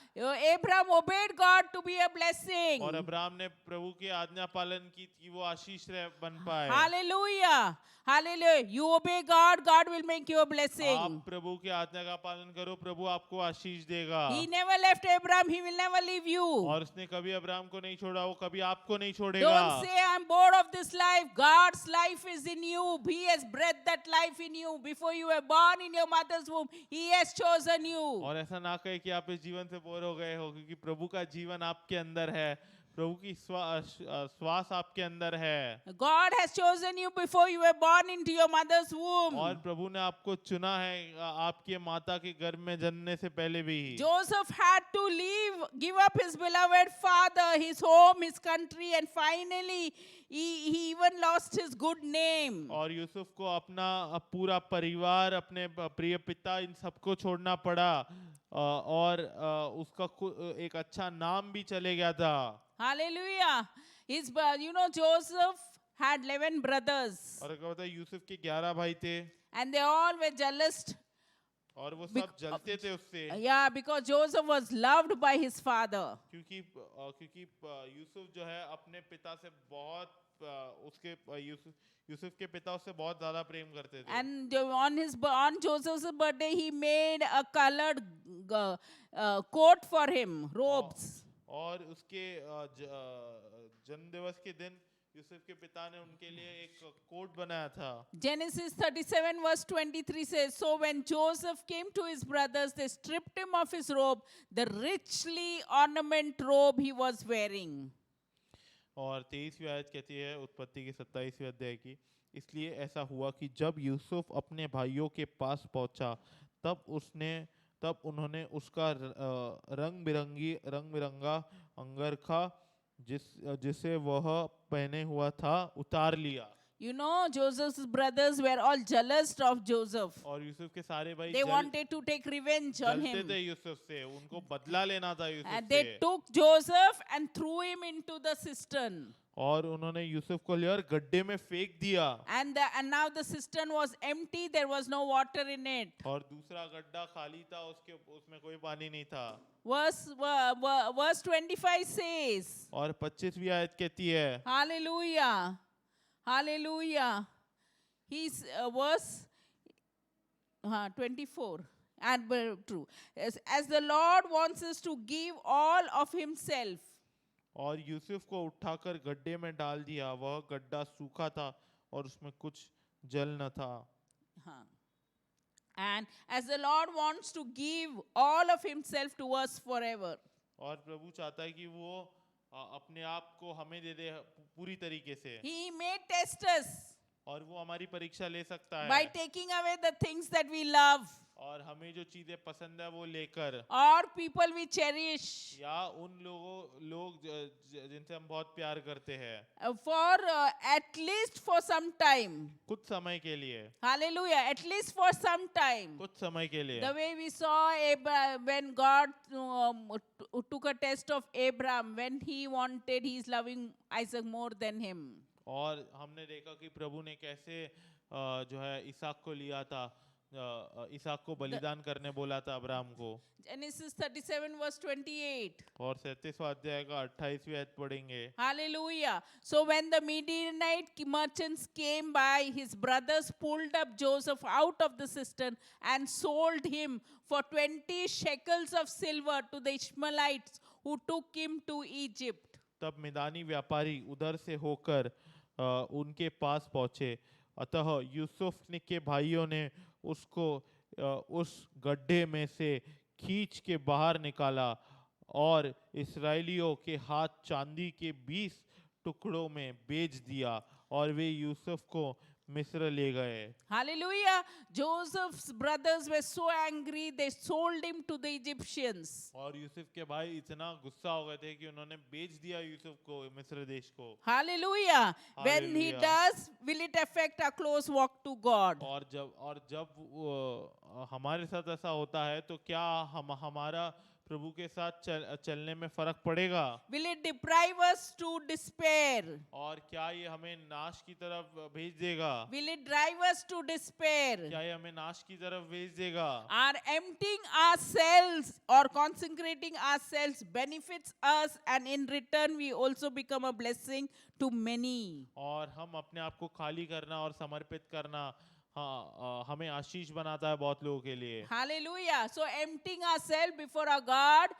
Abraham obeyed God to be a blessing. और अब्राहम ने प्रभु की आज्ञा पालन की कि वो आशीष बन पाए। Hallelujah. Hallelujah. You obey God, God will make you a आप blessing. प्रभु की आज्ञा का पालन करो, प्रभु आपको आशीष देगा। He never left Abraham, he will never leave you. और उसने कभी अब्राहम को नहीं छोड़ा, वो कभी आपको नहीं छोड़ेगा। Don't say I'm bored of this life. God's life is in you. He has breathed that life in you. Before you were born in your mother's womb, He has chosen you. और ऐसा ना कहे कि आप इस जीवन से bore हो गए हो, क्योंकि प्रभु का जीवन आपके अंदर है, प्रभु की श्वास आपके अंदर है। God has chosen you before you were born into your mother's womb. और प्रभु ने आपको चुना है आपके माता के गर्भ में जन्मने से पहले भी। Joseph had to give up his beloved father, his home, his country, and finally he even lost his good name. और यूसुफ को अपना पूरा परिवार, अपने प्रिय पिता, इन सबको छोड़ना पड़ा, और उसका एक अच्छा नाम भी चले गया था। Hallelujah. Joseph had 11 brothers, और क्या बताया, यूसुफ के 11 भाई थे and they all were jealous. और वो सब जलते थे उससे, Yeah, because Joseph was loved by his father. क्योंकि यूसुफ जो है अपने पिता से बहुत उसके यूसुफ के पिता उससे बहुत ज्यादा प्रेम करते थे। And on Joseph's birthday, he made a colored coat for him, robes. और उसके जन्म दिवस के दिन यूसुफ के पिता ने उनके लिए एक कोट बनाया था। Genesis 37 verse 23 says, "So when Joseph came to his brothers, they stripped him of his robe, the richly ornamented robe he was wearing." और 23वीं आयत कहती है उत्पत्ति की 27वीं अध्याय की, इसलिए ऐसा हुआ कि जब यूसुफ अपने भाइयों के पास पहुंचा, तब उन्होंने उसका रंग बिरंगा अंगरखा जिसे वह पहने हुआ था उतार लिया। You know, Joseph's brothers were all jealous of Joseph. और यूसुफ के सारे भाई They wanted to take revenge on जलते him. थे यूसुफ से, उनको बदला लेना था यूसुफ And से। they took Joseph and threw him into the cistern. और उन्होंने यूसुफ को लिया और गड्ढे में फेंक दिया। And now the cistern was empty, there was no water in it. और दूसरा गड्ढा खाली था, उसमें कोई पानी नहीं था। Verse 25 says, और 25वीं आयत कहती है, Hallelujah. Hallelujah. He's verse 24. And true. As the Lord wants us to give all of Himself. और यूसुफ को उठाकर गड्ढे में डाल दिया, वह गड्ढा सूखा था और उसमें कुछ जल न था। And as the Lord wants to give all of Himself to us forever. और प्रभु चाहता है कि वो अपने आप को हमें दे दे पूरी तरीके से। He may test us और वो हमारी परीक्षा ले सकता है by taking away the things that we love. और हमें जो चीजें पसंद है वो लेकर, or people we cherish या उन लोग जिनसे हम बहुत प्यार करते हैं, for at least for some time. कुछ समय के लिए, Hallelujah. At least for some time. कुछ समय के लिए। The way we saw when God took a test of Abraham, when he wanted, he's loving Isaac more than him. और हमने देखा कि प्रभु ने कैसे जो है इसहाक को लिया था, इसहाक को बलिदान करने बोला था अब्राहम को। Genesis 37 verse 28. और 37वां अध्याय का 28वीं आयत पढ़ेंगे। Hallelujah. So when the Midianite merchants came by, his brothers pulled up Joseph out of the cistern and sold him for 20 shekels of silver to the Ishmaelites who took him to Egypt. तब मिदानी व्यापारी उधर से होकर उनके पास पहुंचे, अतः यूसुफ के भाइयों ने उसको उस गड्ढे में से खींच के बाहर निकाला और इस्राएलियों के हाथ चांदी के 20 टुकड़ों में बेच दिया और वे यूसुफ को मिस्र ले गए। Hallelujah. Joseph's brothers were so angry, they sold him to the Egyptians. और यूसुफ के भाई इतना गुस्सा हो गए थे कि उन्होंने बेच दिया यूसुफ को मिस्र देश को। Hallelujah. When he Hallelujah. does, will it affect our close walk to God? और जब हमारे साथ ऐसा होता है तो क्या हमारा प्रभु के साथ चलने में फर्क पड़ेगा? Will it deprive us to despair? और क्या ये हमें नाश की तरफ भेज देगा? Will it drive us to despair? क्या ये हमें नाश की तरफ भेज देगा? Our emptying ourselves or consecrating ourselves benefits us, and in return we also become a blessing to many. और हम अपने आप को खाली करना और समर्पित करना हमें आशीष बनाता है बहुत लोगों के लिए। Hallelujah. So emptying ourselves before our God,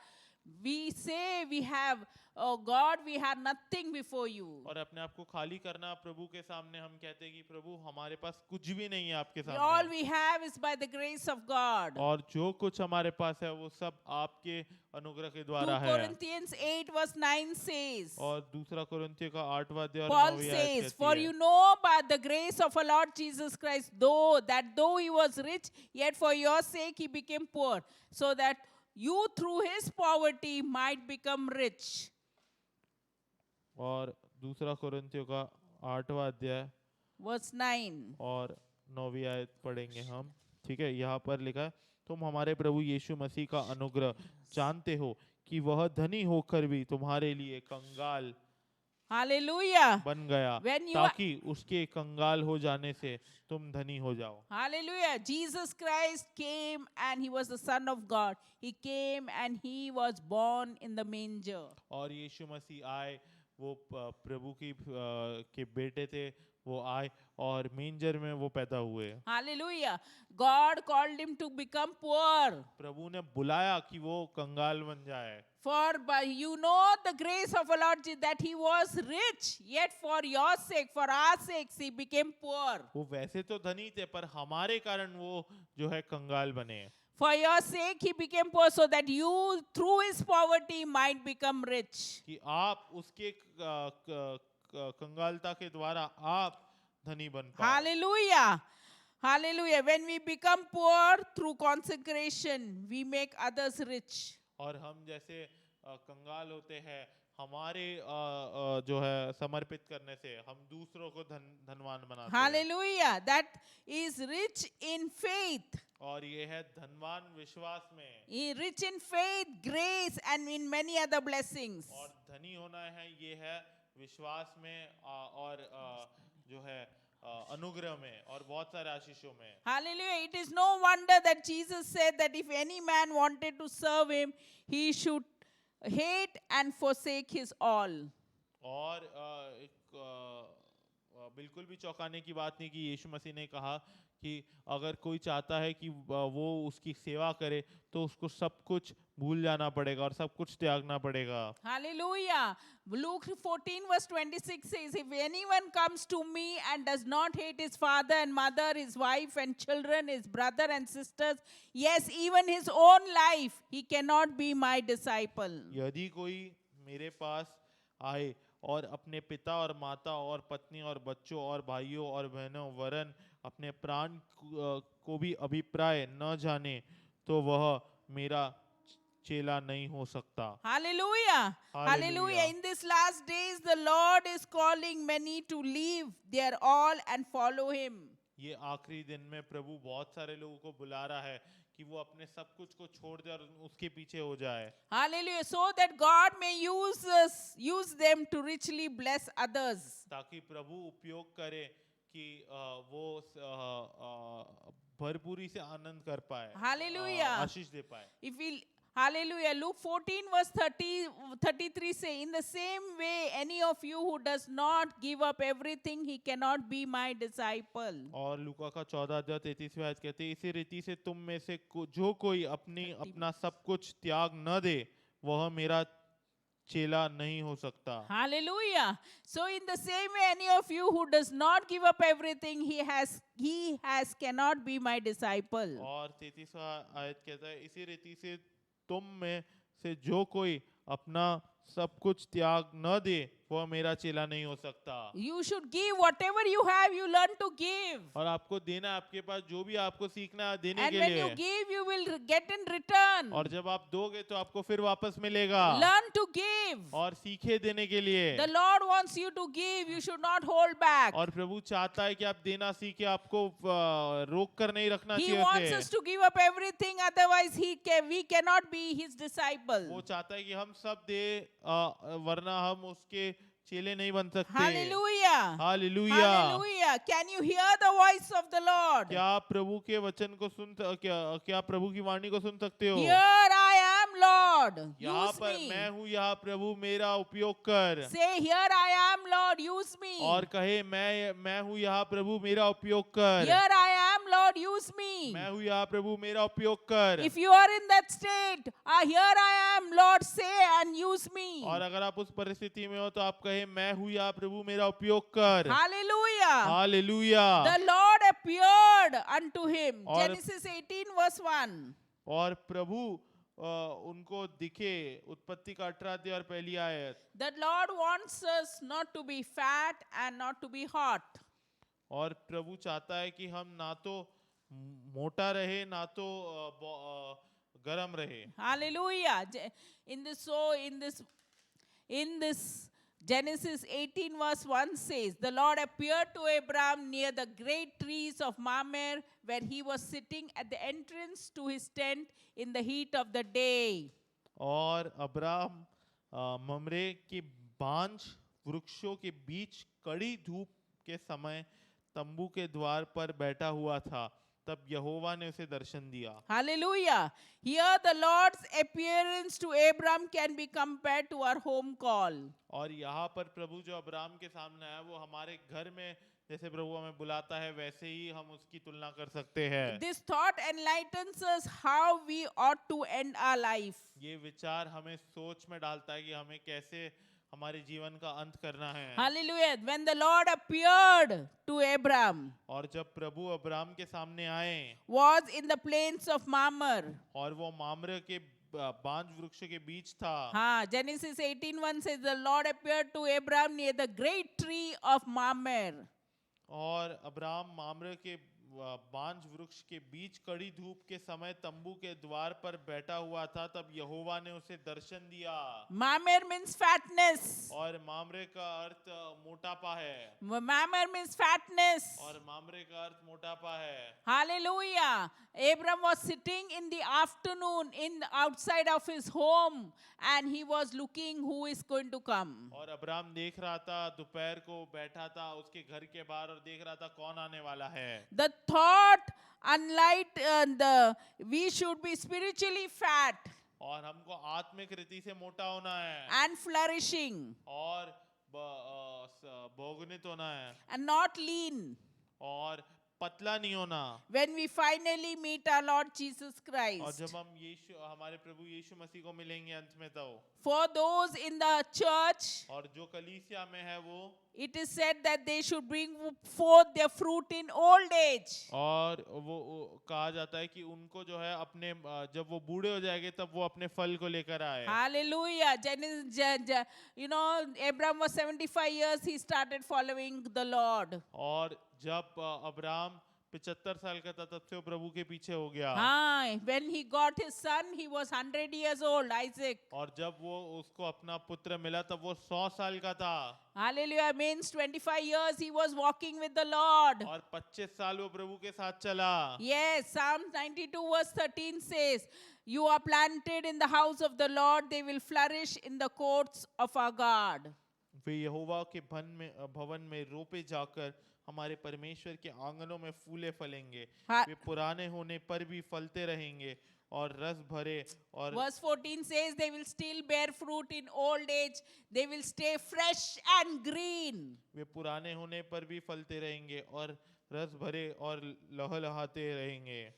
we say we have, oh God, we have nothing before you. और अपने आप को खाली करना प्रभु के सामने, हम कहते हैं कि प्रभु हमारे पास कुछ भी नहीं है आपके All सामने, we have is by the grace of God. और जो कुछ हमारे पास है वो सब आपके अनुग्रह के 2 द्वारा है। Corinthians 8 verse 9 says, और दूसरा कुरिन्थियों का 8वां अध्याय और Paul 9वीं आयत says, कहती for है, you know by the grace of our Lord Jesus Christ, though he was rich, yet for your sake he became poor, so that you through his poverty might become rich. और दूसरा कुरिन्थियों का 8वां अध्याय Verse 9. और 9वीं आयत पढ़ेंगे हम। ठीक है, यहाँ पर लिखा है, तुम हमारे प्रभु यीशु मसीह का अनुग्रह जानते हो कि वह धनी होकर भी तुम्हारे लिए कंगाल Hallelujah. बन गया, When you ताकि उसके कंगाल हो जाने से तुम धनी हो जाओ। Hallelujah. Jesus Christ came and he was the Son of God. He came and he was born in the manger. और यीशु मसीह आए, वो प्रभु की के बेटे थे, वो आए और मेंजर में वो पैदा हुए। Hallelujah. God called him to become poor. प्रभु ने बुलाया कि वो कंगाल बन जाए। For by you know the grace of our Lord Jesus, that he was rich, yet for your sake, for our sakes, he became poor. वो वैसे तो धनी थे पर हमारे कारण वो जो है कंगाल बने। For your sake he became poor, so that you through his poverty might become rich. कि आप उसके कंगालता के द्वारा आप धनी बन पाओ। Hallelujah. Hallelujah. When we become poor through consecration, we make others rich. और हम जैसे कंगाल होते हैं, हमारे जो है समर्पित करने से हम दूसरों को धनवान बनाते हैं। Hallelujah. That is rich in faith. और ये है धनवान विश्वास में। Rich in faith, grace, and in many other blessings. और धनी होना है, ये है विश्वास में और जो है अनुग्रह में और बहुत सारे आशीषों में। Hallelujah. It is no wonder that Jesus said that if any man wanted to serve him, he should hate and forsake his all. और बिल्कुल भी चौंकाने की बात नहीं कि यीशु मसीह ने कहा कि अगर कोई चाहता है कि वो उसकी सेवा करे तो उसको सब कुछ भूल जाना पड़ेगा और सब कुछ त्यागना पड़ेगा। Hallelujah. Luke 14 verse 26 says, if anyone comes to me and does not hate his father and mother, his wife and children, his brother and sisters, yes, even his own life, he cannot be my disciple. यदि कोई मेरे पास आए और अपने पिता और माता और पत्नी और बच्चों और भाइयों और बहनों वरन अपने प्राण को भी अभिप्राय न जाने तो वह मेरा चेला नहीं हो सकता। Hallelujah. Hallelujah. Hallelujah. In these last days, the Lord is calling many to leave their all and follow Him. ये आखिरी दिन में प्रभु बहुत सारे लोगों को बुला रहा है कि वो अपने सब कुछ को छोड़ दे और उसके पीछे हो जाए, Hallelujah. So that God may use them to richly bless others. ताकि प्रभु उपयोग करे कि वो भरपूरी से आनंद कर पाए, Hallelujah. आशीष दे पाए। If we Hallelujah. Luke 14 verse 33 say, in the same way, any of you who does not give up everything, he cannot be my disciple. और लूका का 14 अध्याय 33 आयत कहते हैं, इसी रीति से तुम में से जो कोई अपना सब कुछ त्याग न दे वह मेरा चेला नहीं हो सकता। Hallelujah. So in the same way, any of you who does not give up everything he has cannot be my disciple. और 33वां आयत कहता है, इसी रीति से तुम में से जो कोई अपना सब कुछ त्याग न दे वह मेरा चेला नहीं हो सकता। You should give whatever you have, you learn to give. और आपको देना, आपके पास जो भी आपको सीखना है देने And के when लिए, you give, you will get in return. और जब आप दोगे तो आपको फिर वापस मिलेगा। Learn to give. और सीखे देने के लिए। The Lord wants you to give. You should not hold back. और प्रभु चाहता है कि आप देना सीखे, आपको रोक कर नहीं रखना He चाहिए wants us उसे। to give up everything, otherwise we cannot be his disciple. वो चाहता है कि हम सब दे, वरना हम उसके चेले नहीं बन सकते। Hallelujah. Hallelujah. Hallelujah. Can you hear the voice of the Lord? क्या आप प्रभु के वचन को क्या प्रभु की वाणी को सुन सकते हो? Here I am, Lord. यहाँ Use पर me. मैं हूँ, यहाँ प्रभु मेरा उपयोग कर। Say, here I am, Lord. Use me. और कहे मैं हूँ यहाँ प्रभु मेरा उपयोग कर। Here I am, Lord. Use me. मैं हूँ यहाँ प्रभु मेरा उपयोग कर। If you are in that state, here I am, Lord. Say and use me. और अगर आप उस परिस्थिति में हो तो आप कहे मैं हूँ यहाँ प्रभु मेरा उपयोग कर। Hallelujah. Hallelujah. The Lord appeared unto him. और- Genesis 18 verse 1. और प्रभु उनको दिखे, उत्पत्ति का 18 अध्याय और पहली आयत। The Lord wants us not to be fat and not to be hot. और प्रभु चाहता है कि हम ना तो मोटा रहे ना तो गरम रहे। Hallelujah. In this Genesis 18 verse 1 says, the Lord appeared to Abraham near the great trees of Mamre, where he was sitting at the entrance to his tent in the heat of the day. और Abraham ममरे के बांज वृक्षों के बीच कड़ी धूप के समय तंबू के द्वार पर बैठा हुआ था, तब यहोवा ने उसे दर्शन दिया। Hallelujah. Here the Lord's appearance to Abraham can be compared to our home call. और यहाँ पर प्रभु जो अब्राहम के सामने आया वो हमारे घर में जैसे प्रभु हमें बुलाता है वैसे ही हम उसकी तुलना कर सकते हैं। This thought enlightens us how we ought to end our life. ये विचार हमें सोच में डालता है कि हमें कैसे हमारे जीवन का अंत करना है। Hallelujah. When the Lord appeared to Abraham, और जब प्रभु अब्राहम के सामने आए was in the plains of Mamre. और वो मामरे के बांज वृक्ष के बीच था। Genesis 18:1 says the Lord appeared to Abraham near the great tree of Mamre. और अब्राहम मामरे के बांज वृक्ष के बीच कड़ी धूप के समय तंबू के द्वार पर बैठा हुआ था, तब यहोवा ने उसे दर्शन दिया। Mamre means fatness. और मामरे का अर्थ मोटापा है। Mamre means fatness. और मामरे का अर्थ मोटापा है। Hallelujah. Abram was sitting in the afternoon outside of his home, and he was looking who is going to come. और अब्राहम देख रहा था, दोपहर को बैठा था उसके घर के बाहर और देख रहा था कौन आने वाला है। The thought, unlike we should be spiritually fat और हमको आत्मिक रीति से मोटा होना है and flourishing और भोगनित होना है and not lean. और पतला नहीं होना। When we finally meet our Lord Jesus और Christ. जब हम हमारे प्रभु यीशु मसीह को मिलेंगे अंत में तो, For those in the church, और जो कलीसिया में है वो, it is said that they should bring forth their fruit in old age. और वो कहा जाता है कि उनको जो है अपने जब वो बूढ़े हो जाएंगे तब वो अपने फल को लेकर आए। Hallelujah. You know, Abraham was 75 years, he started following the Lord. और जब अब्राहम 75 साल का था तब से वो प्रभु के पीछे हो गया। When he got his son, he was 100 years old, Isaac. और जब वो उसको अपना पुत्र मिला तब वो 100 साल का था। Hallelujah. Means 25 years he was walking with the Lord. और 25 साल वो प्रभु के साथ चला। Yes, Psalm 92 verse 13 says, you are planted in the house of the Lord, they will flourish in the courts of our God. वे यहोवा के भवन में रोपे जाकर हमारे परमेश्वर के आंगनों में फूले फलेंगे। वे पुराने होने पर भी फलते रहेंगे और रस भरे। और Verse 14 says they will still bear fruit in old age, they will stay fresh and green. वे पुराने होने पर भी फलते रहेंगे और रस भरे और लहलहाते रहेंगे।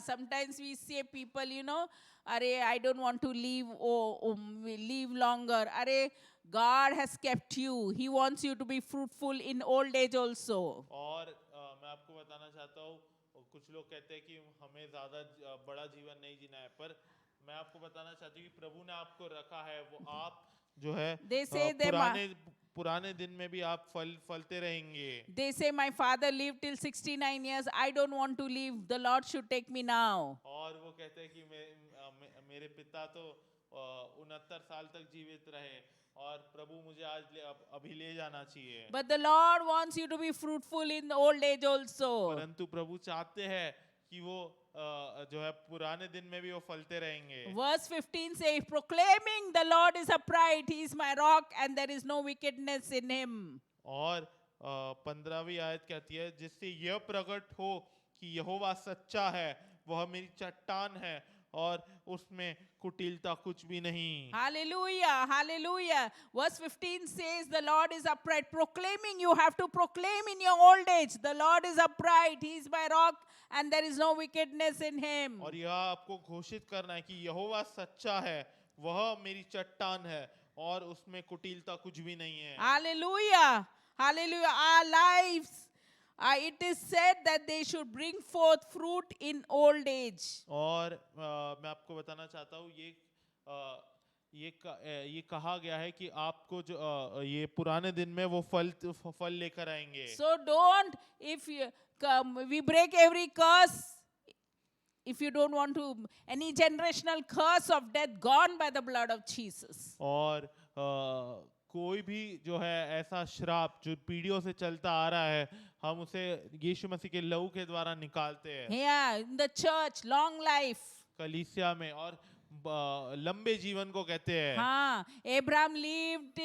Sometimes we say people, you know, I don't want to live longer. God has kept you. He wants you to be fruitful in old age also. और मैं आपको बताना चाहता हूँ, कुछ लोग कहते हैं कि हमें ज्यादा बड़ा जीवन नहीं जीना है, पर मैं आपको बताना चाहती हूँ कि प्रभु ने आपको रखा है, वो आप जो है पुराने दिन में भी आप फलते रहेंगे। They say my father lived till 69 years. I don't want to live. The Lord should take me now. और वो कहते हैं कि मेरे पिता तो 69 साल तक जीवित रहे और प्रभु मुझे आज अभी ले जाना चाहिए। But the Lord wants you to be fruitful in the old age also. परंतु प्रभु चाहते हैं कि वो जो है पुराने दिन में भी वो फलते रहेंगे। Verse 15 says, proclaiming the Lord is upright, he is my rock and there is no wickedness in him. और 15वीं आयत कहती है, जिससे यह प्रकट हो कि यहोवा सच्चा है, वह मेरी चट्टान है और उसमें कुटिलता कुछ भी नहीं। Hallelujah, hallelujah. Verse 15 says the Lord is upright. Proclaiming, you have to proclaim in your old age, the Lord is upright, he is my rock and there is no wickedness in him. और यह आपको घोषित करना है कि यहोवा सच्चा है, वह मेरी चट्टान है और उसमें कुटिलता कुछ भी नहीं है। Hallelujah, hallelujah. Our lives, it is said that they should bring forth fruit in old age. और मैं आपको बताना चाहता हूँ, ये कहा गया है कि आपको जो ये पुराने दिन में वो फल लेकर आएंगे। So don't, if you we break every curse. If you don't want to, any generational curse of death gone by the blood of Jesus. और कोई भी जो है ऐसा श्राप जो पीढ़ियों से चलता आ रहा है, हम उसे यीशु मसीह के लहू के द्वारा निकालते हैं। Yeah, in the church, long life. कलीसिया में, और लंबे जीवन को कहते हैं। हाँ, Abraham lived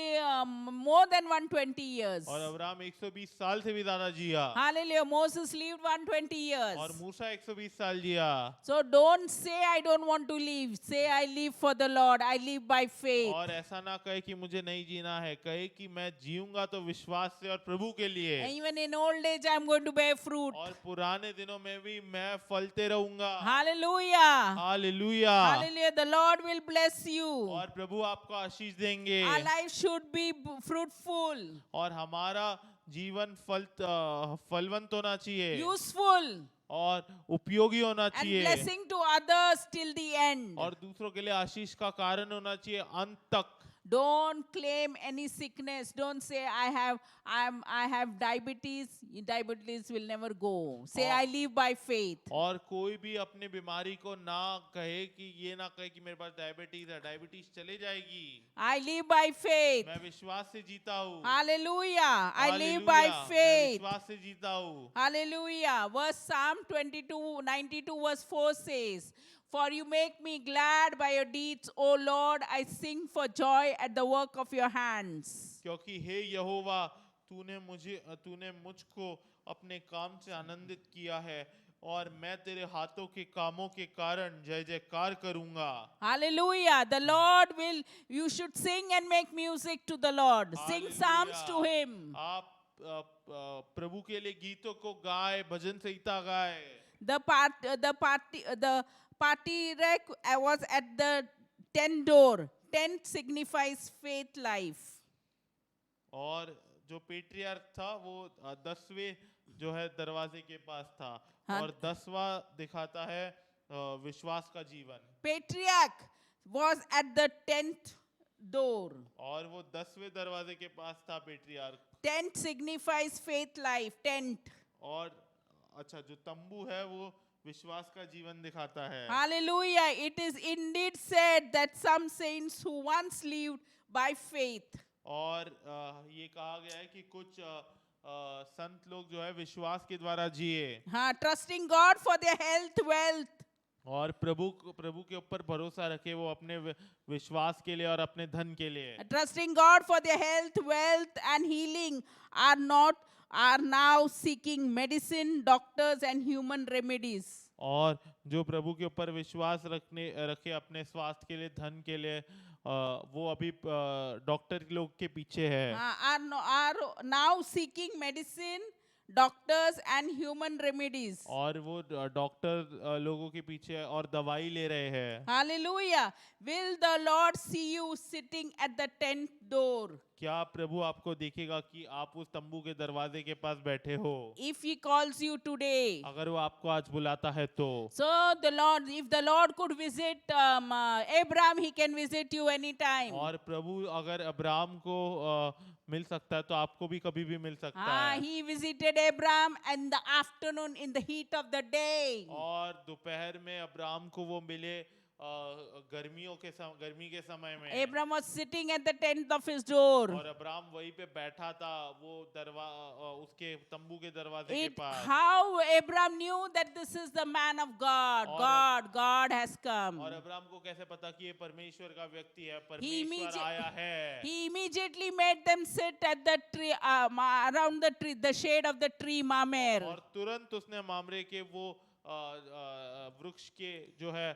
more than 120 years. और अब्राहम 120 साल से भी ज्यादा जिया। Hallelujah. Moses lived 120 years. और मूसा 120 साल जिया। So don't say I don't want to live. Say I live for the Lord. I live by faith. और ऐसा ना कहे कि मुझे नहीं जीना है, कहे कि मैं जीऊंगा तो विश्वास से और प्रभु के लिए। And even in old age I'm going to bear fruit. और पुराने दिनों में भी मैं फलते रहूंगा। Hallelujah. Hallelujah. Hallelujah. The Lord will bless you. और प्रभु आपको आशीष देंगे। Our life should be fruitful. और हमारा जीवन फलवंत होना चाहिए। Useful. और उपयोगी होना And चाहिए। blessing to others till the end. और दूसरों के लिए आशीष का कारण होना चाहिए अंत तक। Don't claim any sickness. Don't say I have diabetes. Diabetes will never go. Say I live by faith. और कोई भी अपने बीमारी को ना कहे कि ये ना कहे कि मेरे पास डायबिटीज है, डायबिटीज चले जाएगी। I live by faith. मैं विश्वास से जीता हूँ। Hallelujah. I live hallelujah, by मैं faith. विश्वास से जीता हूँ। Hallelujah. Verse Psalm 92 verse 4 says, for you make me glad by your deeds, O Lord. I sing for joy at the work of your hands. क्योंकि हे यहोवा, तूने मुझको अपने काम से आनंदित किया है और मैं तेरे हाथों के कामों के कारण जय जयकार करूंगा। Hallelujah. The Lord will, you should sing and make music to the Lord. Sing hallelujah. psalms to him. आप प्रभु के लिए गीतों को गाए, भजन संहिता गाए। The patriarch was at the tent door. Tent signifies faith life. और जो पेट्रियार्क था वो 10वें जो है दरवाजे के पास था, हाँ। और 10वां दिखाता है विश्वास का जीवन। Patriarch was at the tent door. और वो 10वें दरवाजे के पास था patriarch. Tent signifies faith life. Tent. और अच्छा, जो तंबू है वो विश्वास का जीवन दिखाता है। Hallelujah. It is indeed said that some saints who once lived by faith. और ये कहा गया है कि कुछ संत लोग जो है विश्वास के द्वारा जिए, Trusting God for their health, wealth. और प्रभु के ऊपर भरोसा रखे वो अपने विश्वास के लिए और अपने धन के लिए। Trusting God for their health, wealth, and healing are now seeking medicine, doctors, and human remedies. और जो प्रभु के ऊपर विश्वास रखे अपने स्वास्थ्य के लिए, धन के लिए, वो अभी डॉक्टर लोग के पीछे है। Are now seeking medicine, doctors, and human remedies. और वो डॉक्टर लोगों के पीछे है और दवाई ले रहे हैं। Hallelujah. Will the Lord see you sitting at the tent door? क्या प्रभु आपको देखेगा कि आप उस तंबू के दरवाजे के पास बैठे हो? If He calls you today. अगर वो आपको आज बुलाता है तो। So if the Lord could visit Abraham, He can visit you anytime. और प्रभु अगर अब्राहम को मिल सकता है तो आपको भी कभी भी मिल सकता है। He visited Abraham in the afternoon in the heat of the day. और दोपहर में अब्राहम को वो मिले गर्मी के समय में। Abraham was sitting at the tent of his door. और अब्राहम वहीं पे बैठा था, वो उसके तंबू के दरवाजे के पास। How Abraham knew that this is the man of God. God has come. और अब्राहम को कैसे पता कि ये परमेश्वर का व्यक्ति है, परमेश्वर आया है? He immediately made them sit at the tree, around the tree, the shade of the tree Mamre. और तुरंत उसने मामरे के वो वृक्ष के जो है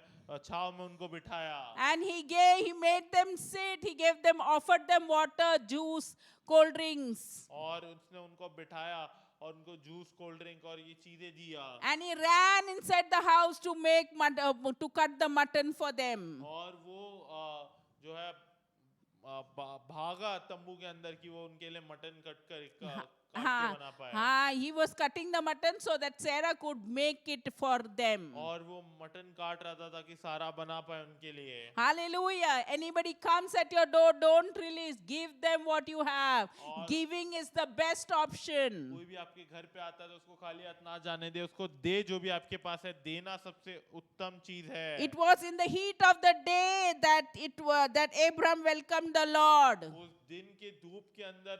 छाव में उनको बिठाया। And he made them sit. He offered them water, juice, cold drinks. और उसने उनको बिठाया और उनको जूस, कोल्ड ड्रिंक और ये चीजें दिया। And he ran inside the house to cut the mutton for them. और वो जो है भागा तंबू के अंदर कि वो उनके लिए मटन कट कर बना पाए। He was cutting the mutton so that Sarah could make it for them. और वो मटन काट रहा था ताकि सारा बना पाए उनके लिए। Hallelujah. Anybody comes at your door, don't release. Give them what you have. Giving is the best option. कोई भी आपके घर पे आता है तो उसको खाली हाथ ना जाने दे, उसको दे जो भी आपके पास है। देना सबसे उत्तम चीज है। It was in the heat of the day that Abraham welcomed the Lord. उस दिन के धूप के अंदर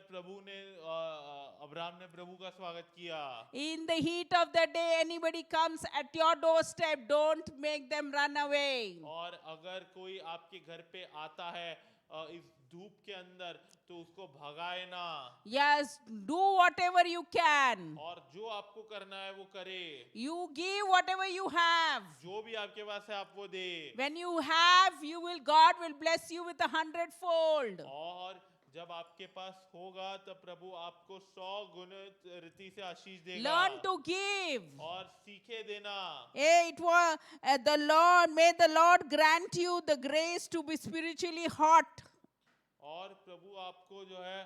अब्राहम ने प्रभु का स्वागत किया। In the heat of the day, anybody comes at your doorstep, don't make them run away. और अगर कोई आपके घर पे आता है इस धूप के अंदर तो उसको भगाए ना। Yes, do whatever you can. और जो आपको करना है वो करे। You give whatever you have. जो भी आपके पास है आप वो दे। When you have, God will bless you with 100-fold. और जब आपके पास होगा तब प्रभु आपको 100 गुण रीति से आशीष देगा। Learn to give. और सीखे देना। May the Lord grant you the grace to be spiritually hot. और प्रभु आपको जो है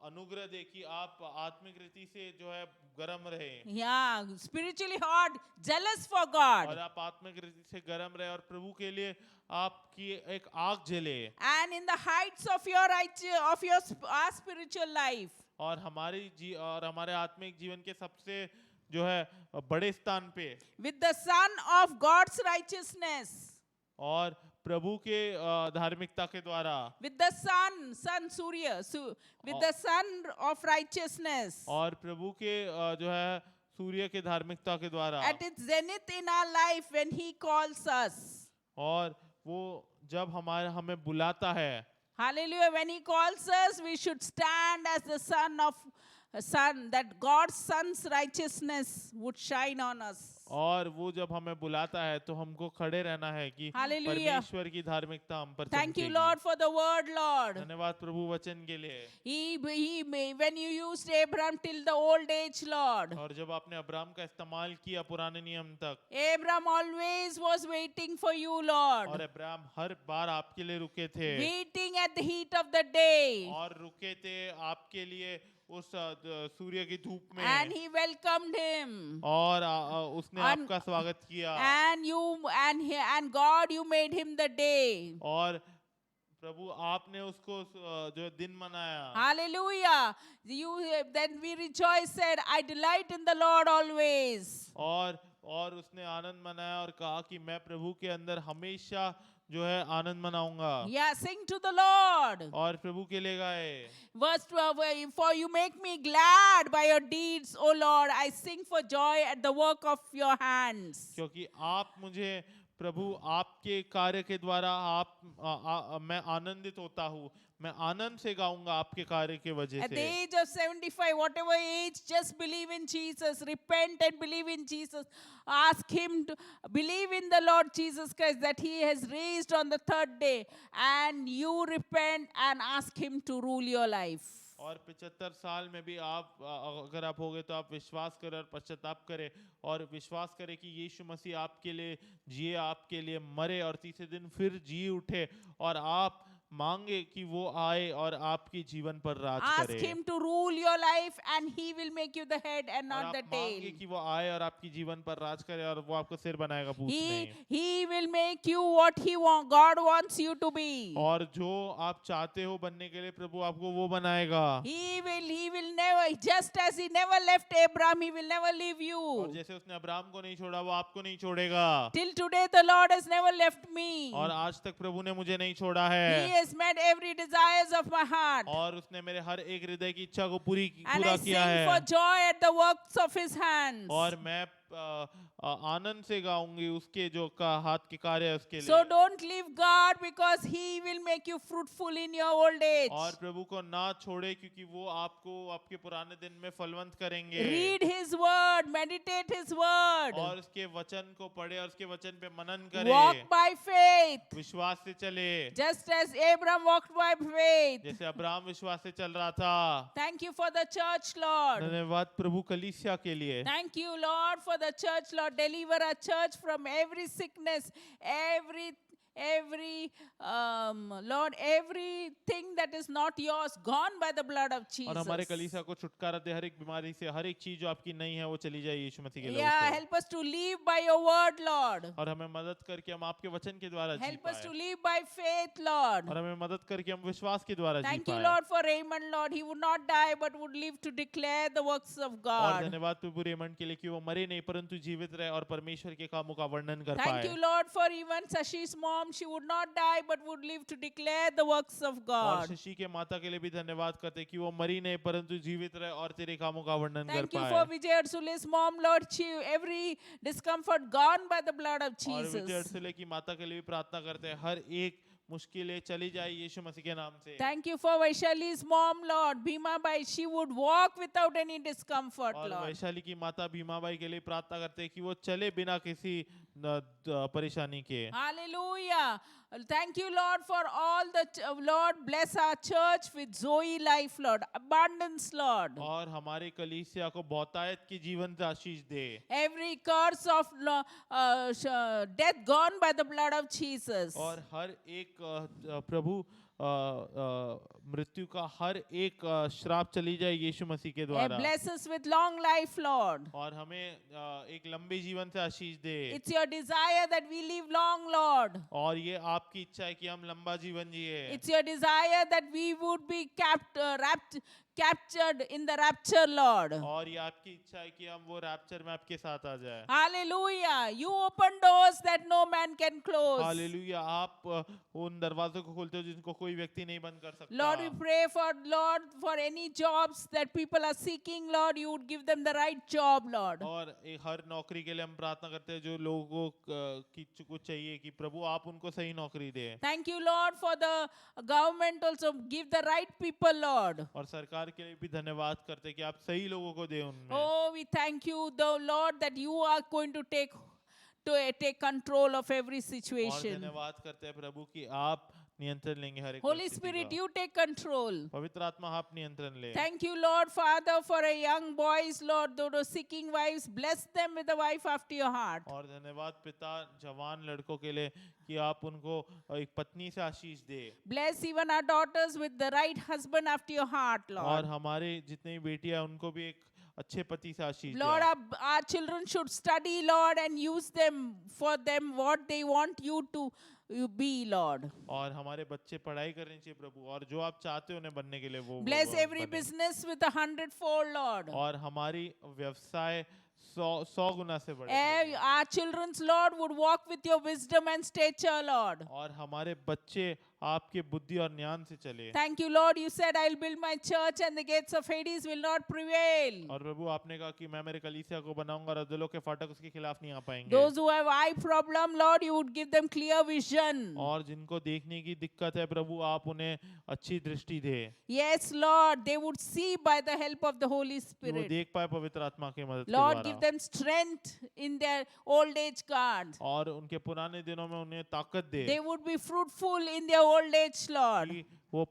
अनुग्रह दे कि आप आत्मिक रीति से जो है गरम रहे। Yeah, spiritually hot, jealous for God. और आप आत्मिक रीति से गरम रहे और प्रभु के लिए आपकी एक आग जले। And in the heights of your spiritual life. और हमारे आत्मिक जीवन के सबसे जो है बड़े स्थान पे। With the sun of God's righteousness. और प्रभु के धार्मिकता के द्वारा। With the sun Surya, with the sun of righteousness. और प्रभु के जो है सूर्य के धार्मिकता के द्वारा। At its zenith in our life when He calls us. और वो जब हमें बुलाता है। Hallelujah. When He calls us, we should stand as the sun, that God's sun's righteousness would shine on us. और वो जब हमें बुलाता है तो हमको खड़े रहना है कि Hallelujah. परमेश्वर की धार्मिकता हम पर Thank you, चमकेगी। Lord, for the word, Lord. धन्यवाद प्रभु वचन के लिए। When you used Abraham till the old age, Lord, और जब आपने अब्राहम का इस्तेमाल किया पुराने नियम तक, Abraham always was waiting for you, Lord. और अब्राहम हर बार आपके लिए रुके थे, Waiting at the heat of the day. और रुके थे आपके लिए उस सूर्य की धूप में, And he welcomed him. और उसने And- आपका स्वागत किया, And God, you made him the day. और प्रभु आपने उसको जो दिन मनाया। Hallelujah. Then we rejoice, said, I delight in the Lord always. और उसने आनंद मनाया और कहा कि मैं प्रभु के अंदर हमेशा जो है आनंद मनाऊंगा। Yeah, sing to the Lord. और प्रभु के लिए गाए। Verse 12, for you make me glad by your deeds, O Lord. I sing for joy at the work of your hands. क्योंकि आप मुझे प्रभु आपके कार्य के द्वारा मैं आनंदित होता हूँ, मैं आनंद से गाऊंगा आपके कार्य के वजह At the से। age of 75, whatever age, just believe in Jesus. Repent and believe in Jesus. Ask Him to believe in the Lord Jesus Christ that He has raised on the third day. And you repent and ask Him to rule your life. और 75 साल में भी आप अगर आप होगे तो आप विश्वास करें और पश्चाताप करें और विश्वास करें कि यीशु मसीह आपके लिए जिए, आपके लिए मरे और तीसरे दिन फिर जी उठे, और आप मांगे कि वो आए और आपकी जीवन पर राज Ask करे। Him to rule your life and He will make you the head and और not the आप मांगे tail. कि वो आए और आपकी जीवन पर राज करे, और वो आपको सिर बनाएगा, पूंछ नहीं। He will make you what God wants you to be. और जो आप चाहते हो बनने के लिए प्रभु आपको वो बनाएगा। He will never, just as He never left Abraham, He will never leave और you. जैसे उसने अब्राहम को नहीं छोड़ा, वो आपको नहीं छोड़ेगा। Till today, the Lord has never left me. और आज तक प्रभु ने मुझे नहीं छोड़ा He है, has met every desires of my heart. और उसने मेरे हर एक हृदय की इच्छा को And पूरा I किया sing for है, joy at the works of His hands. और मैं आनंद से गाऊंगी उसके जो हाथ के कार्य है उसके So लिए। don't leave God because He will make you fruitful in your old age. और प्रभु को ना छोड़े क्योंकि वो आपको आपके पुराने दिन में फलवंत करेंगे। Read His word, meditate His word. और उसके वचन को पढ़े और उसके वचन पे मनन करे, Walk by faith. विश्वास से चले, Just as Abraham walked by faith. जैसे अब्राहम विश्वास से चल रहा था। Thank you for the church, Lord. धन्यवाद प्रभु कलीसिया के लिए। Thank you, Lord, for the church, Lord. Deliver our church from every sickness, Lord, everything that is not yours, gone by the blood of Jesus. और हमारे कलीसिया को छुटकारा दे हर एक बीमारी से, हर एक चीज जो आपकी नहीं है वो चली जाए यीशु मसीह के Yeah, नाम से। help us to live by your word, Lord. और हमें मदद करके हम आपके वचन के द्वारा जी Help us to पाए, live by faith, Lord. और हमें मदद करके हम विश्वास के द्वारा जी Thank you, पाए। Lord, for Raymond, Lord. He would not die but would live to declare the works of और God. धन्यवाद प्रभु रेमंड के लिए कि वो मरे नहीं परंतु जीवित रहे और परमेश्वर के कामों का वर्णन कर Thank पाए। you, Lord, for even Sashi's mom. She would not die but would live to declare the works of और God. शशि के माता के लिए भी धन्यवाद करते कि वो मरी नहीं परंतु जीवित रहे और तेरे कामों का वर्णन कर Thank you पाए। for Vijay Arsule's mom, Lord. Every discomfort gone by the blood of और विजय Jesus. अरसले की माता के लिए भी प्रार्थना करते हैं, हर एक मुश्किलें चली जाए यीशु मसीह के नाम से। Thank you for Vaishali's mom, Lord. Bhima Bai, she would walk without any discomfort, और Lord. वैशाली की माता भीमाबाई के लिए प्रार्थना करते हैं कि वो चले बिना किसी परेशानी के। Hallelujah. Thank you, Lord, for all the, Lord, bless our church with Zoe life, Lord. Abundance, Lord. और हमारे कलीसिया को बहुतायत की जीवन से आशीष दे। Every curse of death gone by the blood of Jesus. और हर एक प्रभु मृत्यु का हर एक श्राप चली जाए यीशु मसीह के द्वारा। Bless us with long life, Lord. और हमें एक लंबे जीवन से आशीष दे। It's your desire that we live long, Lord. और ये आपकी इच्छा है कि हम लंबा जीवन जिए। It's your desire that we would be captured in the rapture, Lord. और ये आपकी इच्छा है कि हम वो रैप्चर में आपके साथ आ जाए। Hallelujah. You open doors that no man can close. Hallelujah, आप उन दरवाजों को खोलते हो जिनको कोई व्यक्ति नहीं बंद कर सकता। Lord, Lord, we pray for, Lord, for any jobs that people are seeking, Lord, you would give them the right job, Lord. और हर नौकरी के लिए हम प्रार्थना करते हैं जो लोगों को चाहिए कि प्रभु आप उनको सही नौकरी दे। Thank you, Lord, for the government also give the right people, Lord. और सरकार के लिए भी धन्यवाद करते हैं कि आप सही लोगों को दे उनमें। Oh, we thank you, the Lord, that you are going to take control of every और situation. धन्यवाद करते हैं प्रभु कि आप नियंत्रण लेंगे हर एक Holy परिस्थिति Spirit, का। you take control. पवित्र आत्मा आप नियंत्रण ले। Thank you, Lord, Father, for a young boys, Lord, those seeking wives. Bless them with a wife after your heart. और धन्यवाद पिता जवान लड़कों के लिए कि आप उनको एक पत्नी से आशीष दे। Bless even our daughters with the right husband after your heart, और Lord. हमारे जितनी बेटियां उनको भी एक अच्छे पति से आशीष Lord, they. our children should study, Lord, and use them for them what they want you to be, Lord. और हमारे बच्चे पढ़ाई करनी चाहिए प्रभु और जो आप चाहते हो उन्हें बनने के लिए वो Bless वो every बने। business with 100-fold, Lord. और हमारी व्यवसाय 100 गुना से बढ़े प्रभु। Our children's, Lord, would walk with your wisdom and stature, Lord. और हमारे बच्चे आपके बुद्धि और ज्ञान से चले। Thank you, Lord. You said, I'll build my church and the gates of Hades will not prevail. और प्रभु आपने कहा कि मैं मेरे कलीसिया को बनाऊंगा और अधोलों के फाटक उसके खिलाफ नहीं आ पाएंगे। Those who have eye problem, Lord, you would give them clear vision. और जिनको देखने की दिक्कत है प्रभु आप उन्हें अच्छी दृष्टि दे। Yes, Lord, they would see by the help of the Holy कि वो Spirit. देख पाए पवित्र आत्मा के मदद के Lord, give द्वारा। them strength in their old age God. और उनके पुराने दिनों में उन्हें ताकत दे। They would be fruitful in their old age, Lord. कि वो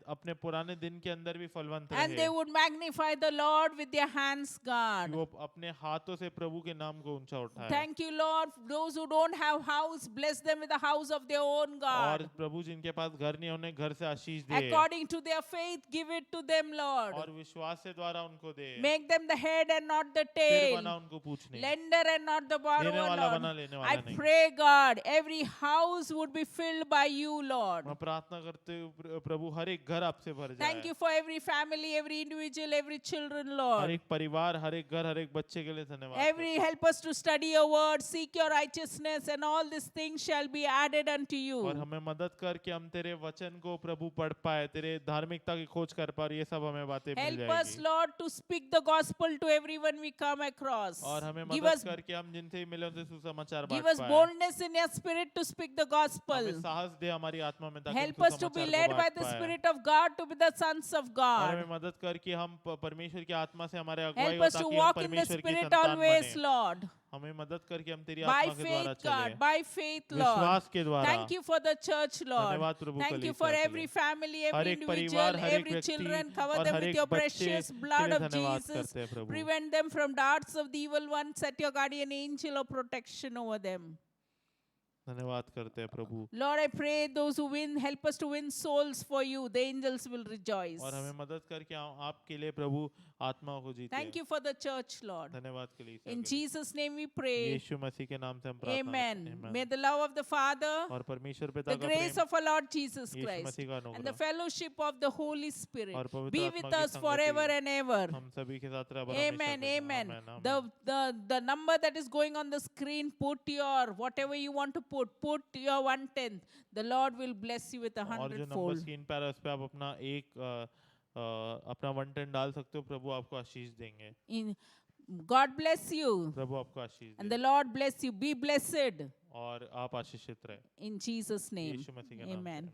अपने पुराने दिन के अंदर भी फलवंत And रहे। they would magnify the Lord with their hands, कि God. वो अपने हाथों से प्रभु के नाम को ऊंचा उठाए। Thank you, Lord. Those who don't have house, bless them with a house of their own, और God. प्रभु जिनके पास घर नहीं है, उन्हें घर से आशीष दे। According to their faith, give it to them, Lord. और विश्वास से द्वारा उनको दे। Make them the head and not the सिर बना tail. उनको पूछने। Lender and not the borrower, देने वाला बना, Lord. लेने I वाला नहीं। pray, God, every house would be filled by you, Lord. मैं प्रार्थना करते हूँ प्रभु हर एक घर आपसे भर जाए। Thank you for every family, every individual, every children, her Lord. एक परिवार, हर एक घर, हर एक बच्चे के लिए धन्यवाद। Every help us to study your word, seek your righteousness, and all these things shall be added unto और you. हमें मदद कर कि हम तेरे वचन को प्रभु पढ़ पाए, तेरे धार्मिकता की खोज कर पाए, ये सब हमें बातें मिल Help us, जाएगी। Lord, to speak the gospel to everyone we come across. और हमें Give मदद us, कर कि हम जिनसे भी मिले उनसे सुसमाचार give बांट us पाए। boldness in your spirit to speak the हमें gospel. साहस दे हमारी आत्मा में ताकि Help हम us to be सुसमाचार led को by बांट the पाए। Spirit of God to be the sons of और God. हमें मदद कर कि हम परमेश्वर की आत्मा से हमारे अगुवाई Help हो us to ताकि हम walk in the परमेश्वर की Spirit संतान always, बने। Lord. हमें मदद कर कि हम तेरी By आत्मा के द्वारा faith, God. चले, By faith, Lord. विश्वास के द्वारा। Thank you for the church, Lord. धन्यवाद प्रभु Thank you कलीसिया for के every लिए। family, हर every एक individual, परिवार, हर एक every व्यक्ति children. Cover और them हर with एक your बच्चे precious के blood लिए of धन्यवाद Jesus. करते हैं प्रभु। Prevent them from darts of the evil one. Set your guardian angel of protection over them. धन्यवाद करते हैं प्रभु। Lord, I pray those who win, help us to win souls for you. The angels will rejoice. और हमें मदद कर कि हम आपके लिए प्रभु आत्माओं को जीते। Thank you for the church, Lord. धन्यवाद के लिए In Jesus' name we pray. यीशु मसीह के नाम से हम प्रार्थना Amen. करते हैं। May the love of the Father, और परमेश्वर पिता the का grace Prem of our Lord Jesus Yeshu Christ, मसीह का and the अनुग्रह fellowship of the Holy Spirit और पवित्र be आत्मा with की us संगति forever and ever. हम सभी के साथ रहे और Amen, हमेशा amen. रहे। आमीन, आमीन। The number that is going on the screen, put your, whatever you want to put your 1/10. The Lord will bless you with और जो नंबर 100-fold. स्क्रीन पर है उस पे आप अपना 110 डाल सकते हो, प्रभु आपको आशीष देंगे। God bless you. प्रभु आपको आशीष And they the Lord bless you. Be blessed. और आप आशीषित रहे In Jesus' name. यीशु मसीह के नाम से, Amen. आमीन।